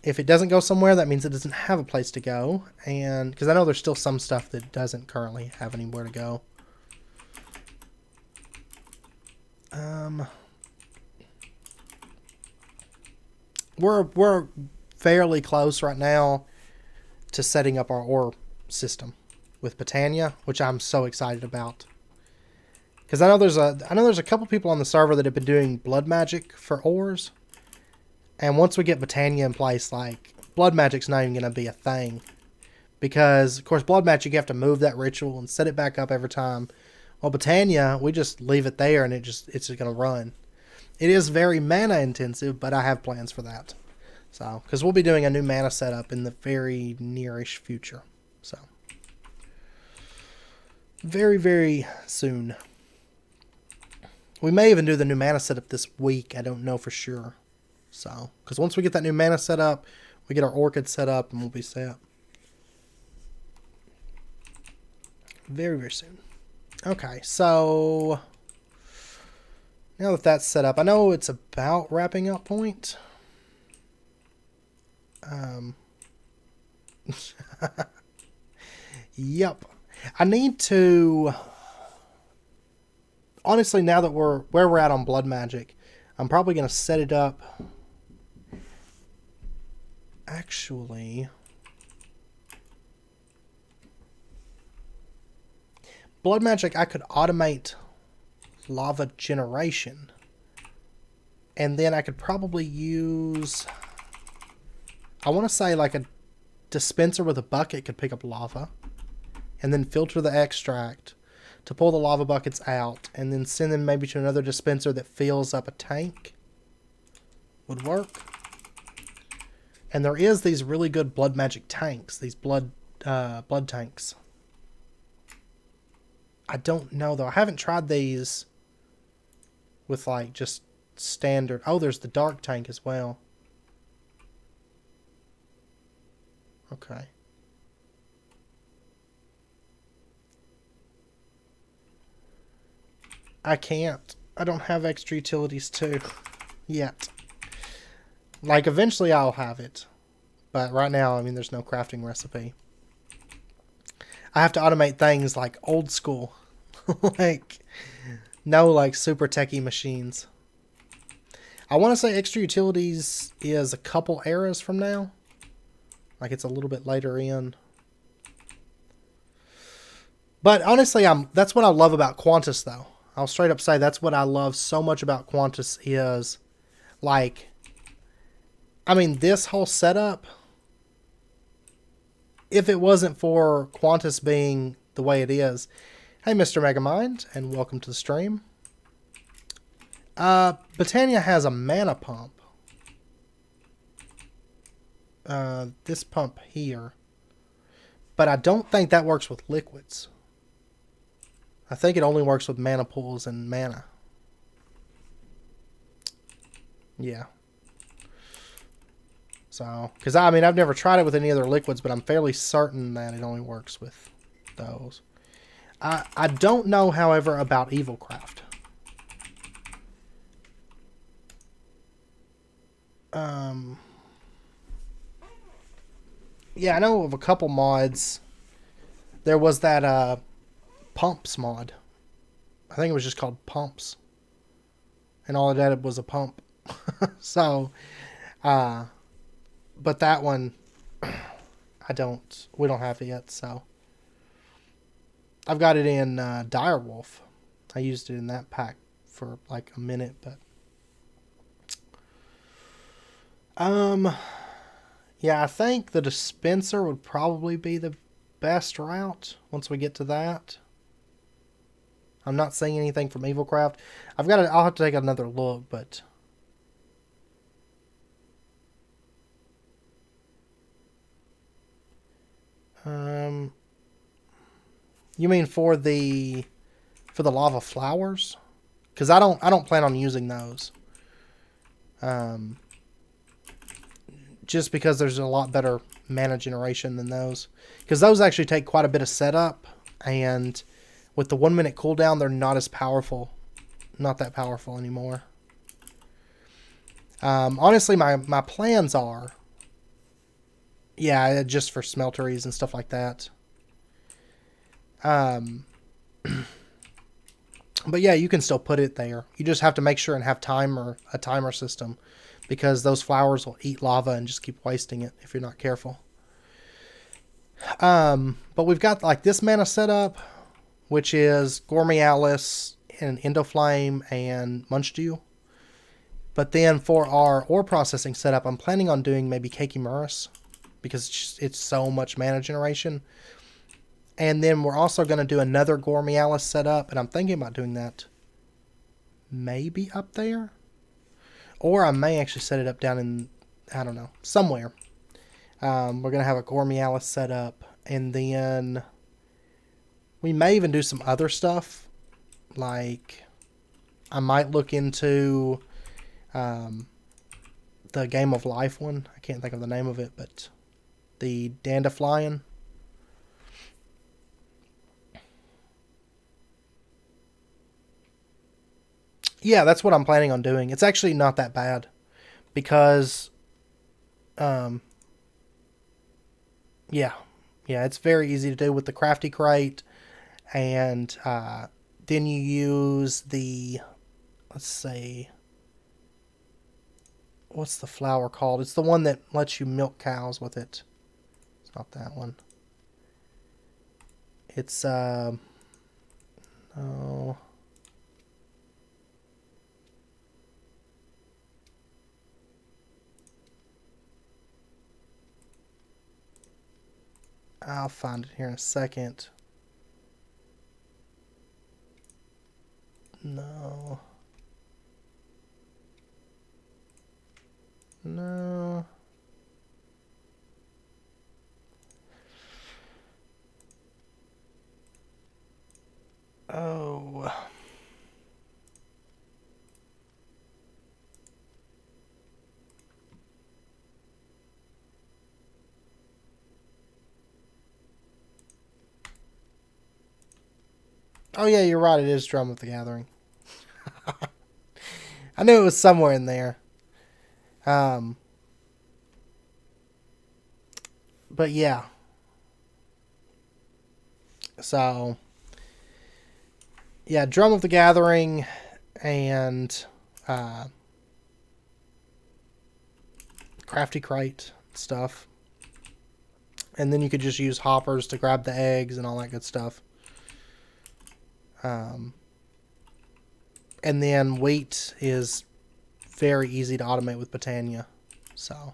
If it doesn't go somewhere, that means it doesn't have a place to go. And because I know there's still some stuff that doesn't currently have anywhere to go. We're fairly close right now to setting up our ore system with Botania, which I'm so excited about. Because I know there's a couple people on the server that have been doing blood magic for ores. And once we get Botania in place, like, blood magic's not even going to be a thing. Because, of course, blood magic, you have to move that ritual and set it back up every time. Well, Botania, we just leave it there and it's just going to run. It is very mana intensive, but I have plans for that. So, because we'll be doing a new mana setup in the very nearish future. So, very, very soon. We may even do the new mana setup this week. I don't know for sure. So, because once we get that new mana set up, we get our orchid set up, and we'll be set. Very, very soon. Okay, so now that that's set up, I know it's about wrapping up point. Yep. I need to, honestly, now that where we're at on blood magic, I'm probably going to set it up. Actually, blood magic, I could automate lava generation. And then I could probably use, I want to say like a dispenser with a bucket could pick up lava. And then filter the extract to pull the lava buckets out. And then send them maybe to another dispenser that fills up a tank. Would work. And there is these really good blood magic tanks, these blood tanks. I don't know though. I haven't tried these with like just standard. Oh, there's the dark tank as well. Okay. I can't. I don't have extra utilities too yet. Like eventually I'll have it. But right now, I mean, there's no crafting recipe. I have to automate things like old school. Like, no, like super techie machines. I want to say extra utilities is a couple eras from now. Like it's a little bit later in. But honestly, that's what I love about Quantus though. I'll straight up say that's what I love so much about Quantus is like, I mean, this whole setup, if it wasn't for Quantus being the way it is. Hey, Mr. Megamind, and welcome to the stream. Britannia has a mana pump. This pump here. But I don't think that works with liquids. I think it only works with mana pools and mana. Yeah. So, because I mean, I've never tried it with any other liquids, but I'm fairly certain that it only works with those. I don't know, however, about Evilcraft. Yeah, I know of a couple mods. There was that Pumps mod. I think it was just called Pumps. And all it added was a pump. So, but that one, we don't have it yet, so. I've got it in Direwolf. I used it in that pack for like a minute, but. Yeah, I think the dispenser would probably be the best route once we get to that. I'm not seeing anything from Evilcraft. I'll have to take another look, but. You mean for the lava flowers? Because I don't plan on using those. Just because there's a lot better mana generation than those. Because those actually take quite a bit of setup, and with the 1 minute cooldown, they're not as powerful. Not that powerful anymore. Honestly, my plans are, yeah, just for smelteries and stuff like that. But yeah, you can still put it there. You just have to make sure and have a timer system, because those flowers will eat lava and just keep wasting it if you're not careful. But we've got like this mana setup, which is Gormialis and Endoflame and Munchdew. But then for our ore processing setup, I'm planning on doing maybe Kakimurus, because it's so much mana generation. And then we're also going to do another Gormialis setup, and I'm thinking about doing that maybe up there. Or I may actually set it up down in, I don't know, somewhere. We're going to have a Gormialis setup, and then we may even do some other stuff. Like, I might look into the Game of Life one. I can't think of the name of it, but the Dandelion. Yeah, that's what I'm planning on doing. It's actually not that bad, because, yeah, it's very easy to do with the crafty crate, and then you use the, let's see, what's the flower called? It's the one that lets you milk cows with it. It's not that one. It's, no. I'll find it here in a second. No. No. Oh. Oh yeah, you're right. It is Drum of the Gathering. I knew it was somewhere in there. But yeah. So, yeah, Drum of the Gathering and Crafty Crate stuff. And then you could just use hoppers to grab the eggs and all that good stuff. And then wheat is very easy to automate with Botania. So,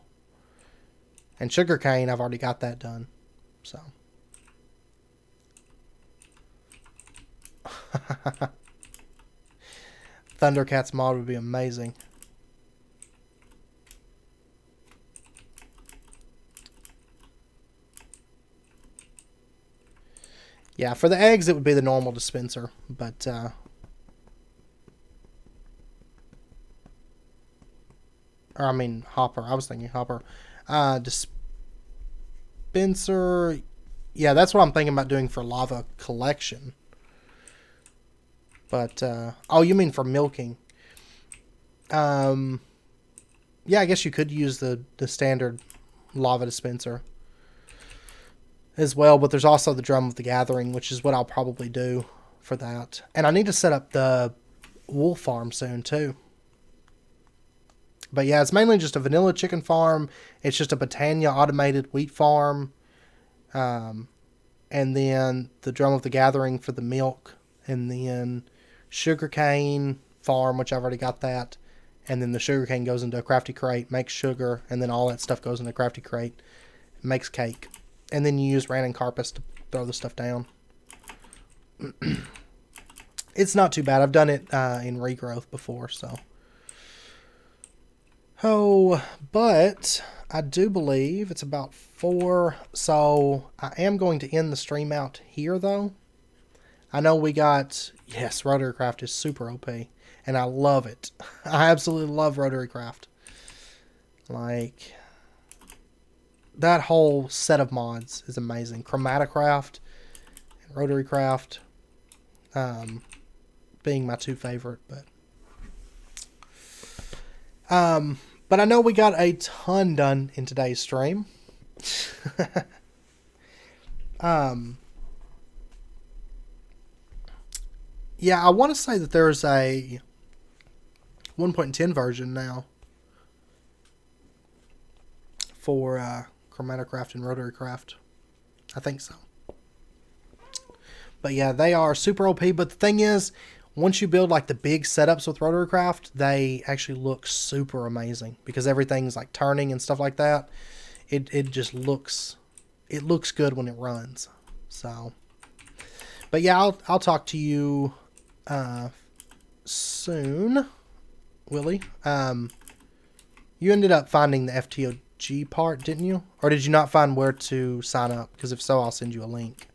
and sugarcane, I've already got that done. So. Thundercats mod would be amazing. Yeah, for the eggs it would be the normal dispenser, but or I mean hopper. I was thinking hopper. Dispenser. Yeah, that's what I'm thinking about doing for lava collection. But oh, you mean for milking? Yeah, I guess you could use the standard lava dispenser as well, but there's also the Drum of the Gathering, which is what I'll probably do for that. And I need to set up the wool farm soon too. But yeah, it's mainly just a vanilla chicken farm. It's just a Botania automated wheat farm. And then the Drum of the Gathering for the milk. And then sugarcane farm, which I've already got that. And then the sugarcane goes into a crafty crate, makes sugar, and then all that stuff goes into a crafty crate, makes cake. And then you use random carpus to throw the stuff down. It's not too bad. I've done it in regrowth before, so. Oh, but I do believe it's about 4. So I am going to end the stream out here, though. I know we got, yes, Rotary Craft is super OP. And I love it. I absolutely love Rotary Craft. Like, that whole set of mods is amazing. Chromatocraft and Rotary Craft being my 2 favorite, but I know we got a ton done in today's stream. Yeah, I want to say that there's a 1.10 version now for Chromatocraft and Rotary Craft. I think so. But yeah, they are super OP. But the thing is, once you build like the big setups with Rotary Craft, they actually look super amazing because everything's like turning and stuff like that. It just looks good when it runs. So, but yeah, I'll talk to you soon, Willie. You ended up finding the FTOG part, didn't you? Or did you not find where to sign up? Because if so, I'll send you a link.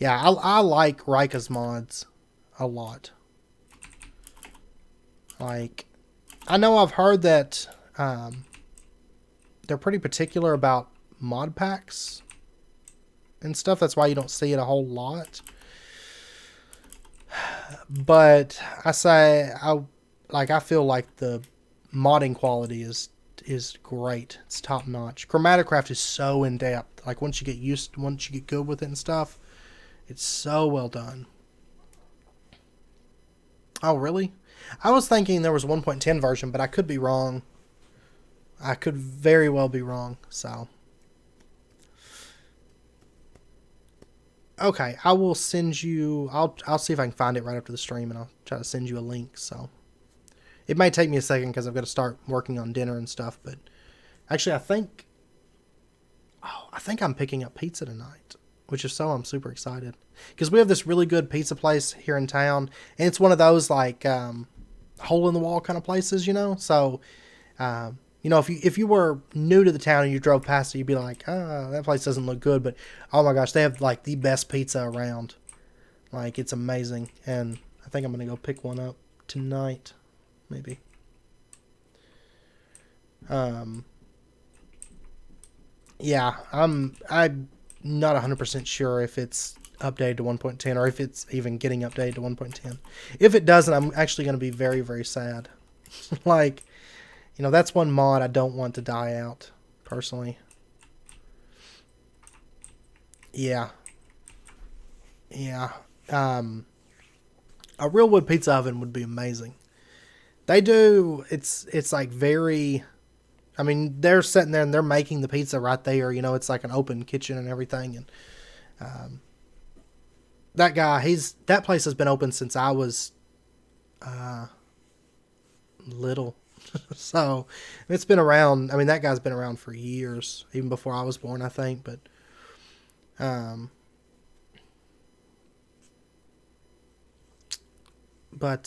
Yeah, I like Rika's mods a lot. Like, I know I've heard that they're pretty particular about mod packs and stuff. That's why you don't see it a whole lot. But I feel like the modding quality is great. It's top notch. Chromatocraft is so in depth. Like once you get good with it and stuff, it's so well done. Oh really? I was thinking there was a 1.10 version, but I could be wrong. I could very well be wrong. So okay, I will send you. I'll see if I can find it right after the stream, and I'll try to send you a link. So it might take me a second because I've got to start working on dinner and stuff. But actually, I think I'm picking up pizza tonight, which if so, I'm super excited because we have this really good pizza place here in town, and it's one of those like hole in the wall kind of places, you know. So you know, if you were new to the town and you drove past it, you'd be like, ah, that place doesn't look good. But oh my gosh, they have like the best pizza around. Like, it's amazing. And I think I'm gonna go pick one up tonight, maybe. Yeah, I'm not 100% sure if it's updated to 1.10 or if it's even getting updated to 1.10. If it doesn't, I'm actually going to be very, very sad. Like, you know, that's one mod I don't want to die out, personally. Yeah. Yeah. A real wood pizza oven would be amazing. They do, it's like very... I mean, they're sitting there and they're making the pizza right there. You know, it's like an open kitchen and everything. And that guy, that place has been open since I was little. So it's been around. I mean, that guy's been around for years, even before I was born, I think. But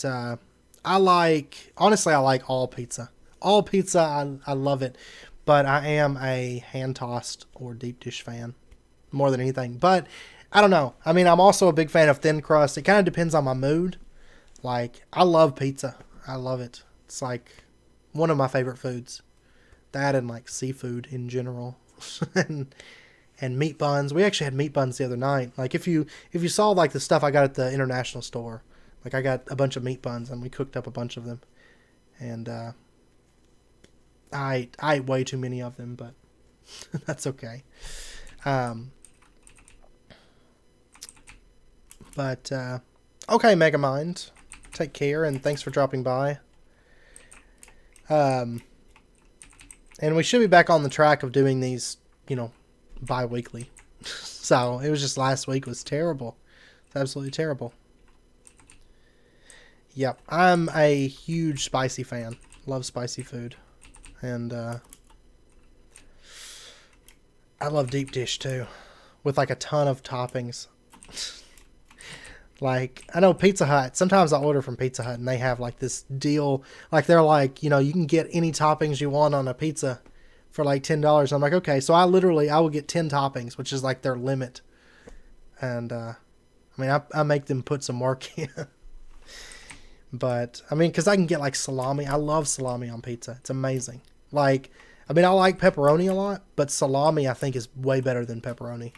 honestly, I like all pizza. All pizza, I love it, but I am a hand-tossed or deep dish fan more than anything. But I don't know. I mean, I'm also a big fan of thin crust. It kind of depends on my mood. Like, I love pizza. I love it. It's like one of my favorite foods. That and like seafood in general, and meat buns. We actually had meat buns the other night. Like, if you saw like the stuff I got at the international store, like I got a bunch of meat buns and we cooked up a bunch of them, and I ate way too many of them, but that's okay. Okay, Megamind, take care, and thanks for dropping by. And we should be back on the track of doing these, you know, bi-weekly. So, it was just last week was terrible. It's absolutely terrible. Yep, I'm a huge spicy fan. Love spicy food. And I love deep dish too, with like a ton of toppings. Like, I know Pizza Hut, sometimes I order from Pizza Hut and they have like this deal, like they're like, you know, you can get any toppings you want on a pizza for like $10. I'm like, okay, so I will get 10 toppings, which is like their limit. And I mean, I make them put some work in. But I mean, because I can get like salami. I love salami on pizza. It's amazing. Like, I mean, I like pepperoni a lot, but salami I think is way better than pepperoni.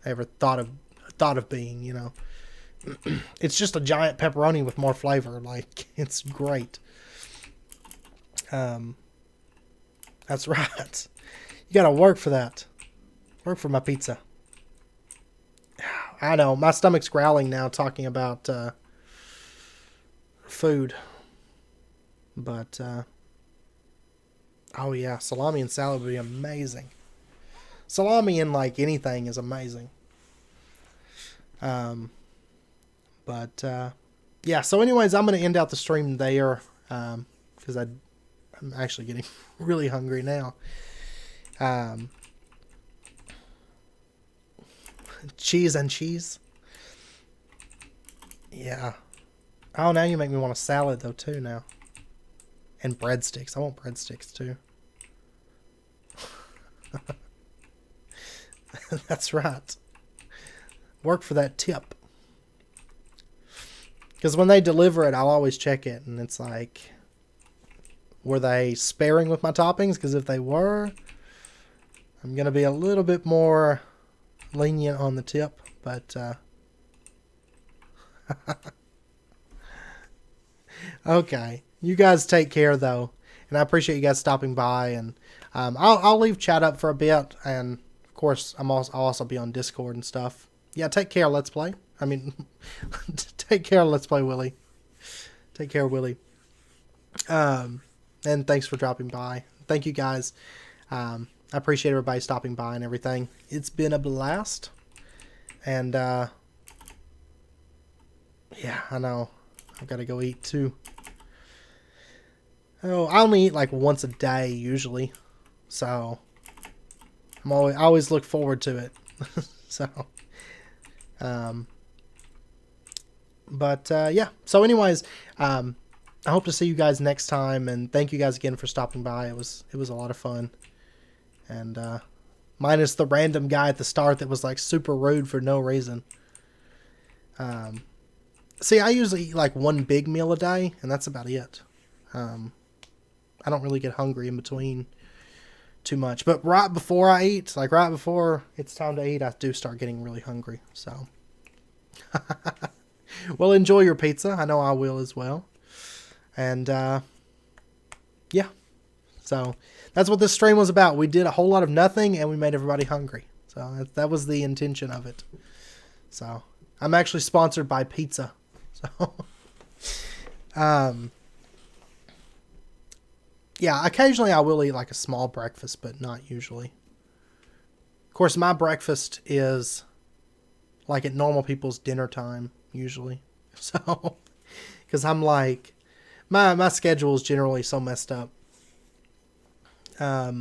I ever thought of being, you know. It's just a giant pepperoni with more flavor. Like, it's great. That's right. You gotta work for that. Work for my pizza. I know, my stomach's growling now talking about food. But oh yeah, salami and salad would be amazing. Salami in like anything is amazing. Yeah, so anyways, I'm going to end out the stream there, because I'm actually getting really hungry now. Cheese and cheese. Yeah. Oh, now you make me want a salad though too now. And breadsticks. I want breadsticks too. That's right. Work for that tip. Because when they deliver it, I'll always check it. And it's like, were they sparing with my toppings? Because if they were, I'm going to be a little bit more lenient on the tip. But, okay. You guys take care, though. And I appreciate you guys stopping by. And I'll leave chat up for a bit. And, of course, I'll also be on Discord and stuff. Yeah, take care, Let's Play. I mean, take care, Let's Play Willie. Take care, Willie. And thanks for dropping by. Thank you, guys. I appreciate everybody stopping by and everything. It's been a blast. And, yeah, I know. I've got to go eat, too. Oh, I only eat, like, once a day, usually. So, I always look forward to it. So, yeah. So anyways, I hope to see you guys next time, and thank you guys again for stopping by. It was a lot of fun. And minus the random guy at the start that was like super rude for no reason. See, I usually eat like one big meal a day, and that's about it. I don't really get hungry in between too much. But right before I eat, like right before it's time to eat, I do start getting really hungry. So, well, enjoy your pizza. I know I will as well. And, yeah. So, that's what this stream was about. We did a whole lot of nothing, and we made everybody hungry. So, that was the intention of it. So, I'm actually sponsored by pizza. So, yeah, occasionally I will eat like a small breakfast, but not usually. Of course, my breakfast is like at normal people's dinner time, usually. So, because I'm like, my schedule is generally so messed up. But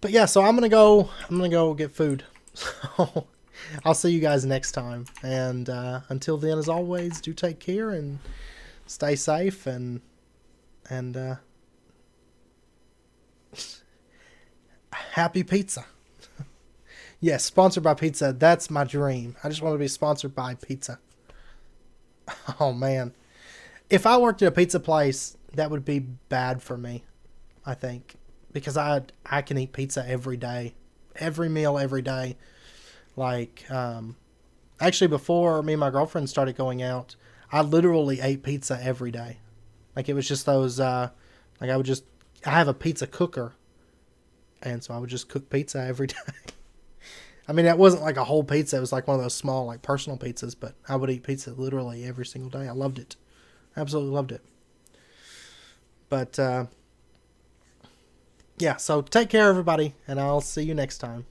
yeah, so I'm gonna go get food. So I'll see you guys next time. And until then, as always, do take care and stay safe and happy pizza. Yes, sponsored by pizza. That's my dream. I just want to be sponsored by pizza. Oh man. If I worked at a pizza place, that would be bad for me, I think. Because I can eat pizza every day. Every meal, every day. Like, actually before me and my girlfriend started going out, I literally ate pizza every day. Like, it was just those, like I have a pizza cooker. And so I would just cook pizza every day. I mean, it wasn't like a whole pizza. It was like one of those small, like, personal pizzas. But I would eat pizza literally every single day. I loved it. Absolutely loved it. But, yeah, so take care, everybody. And I'll see you next time.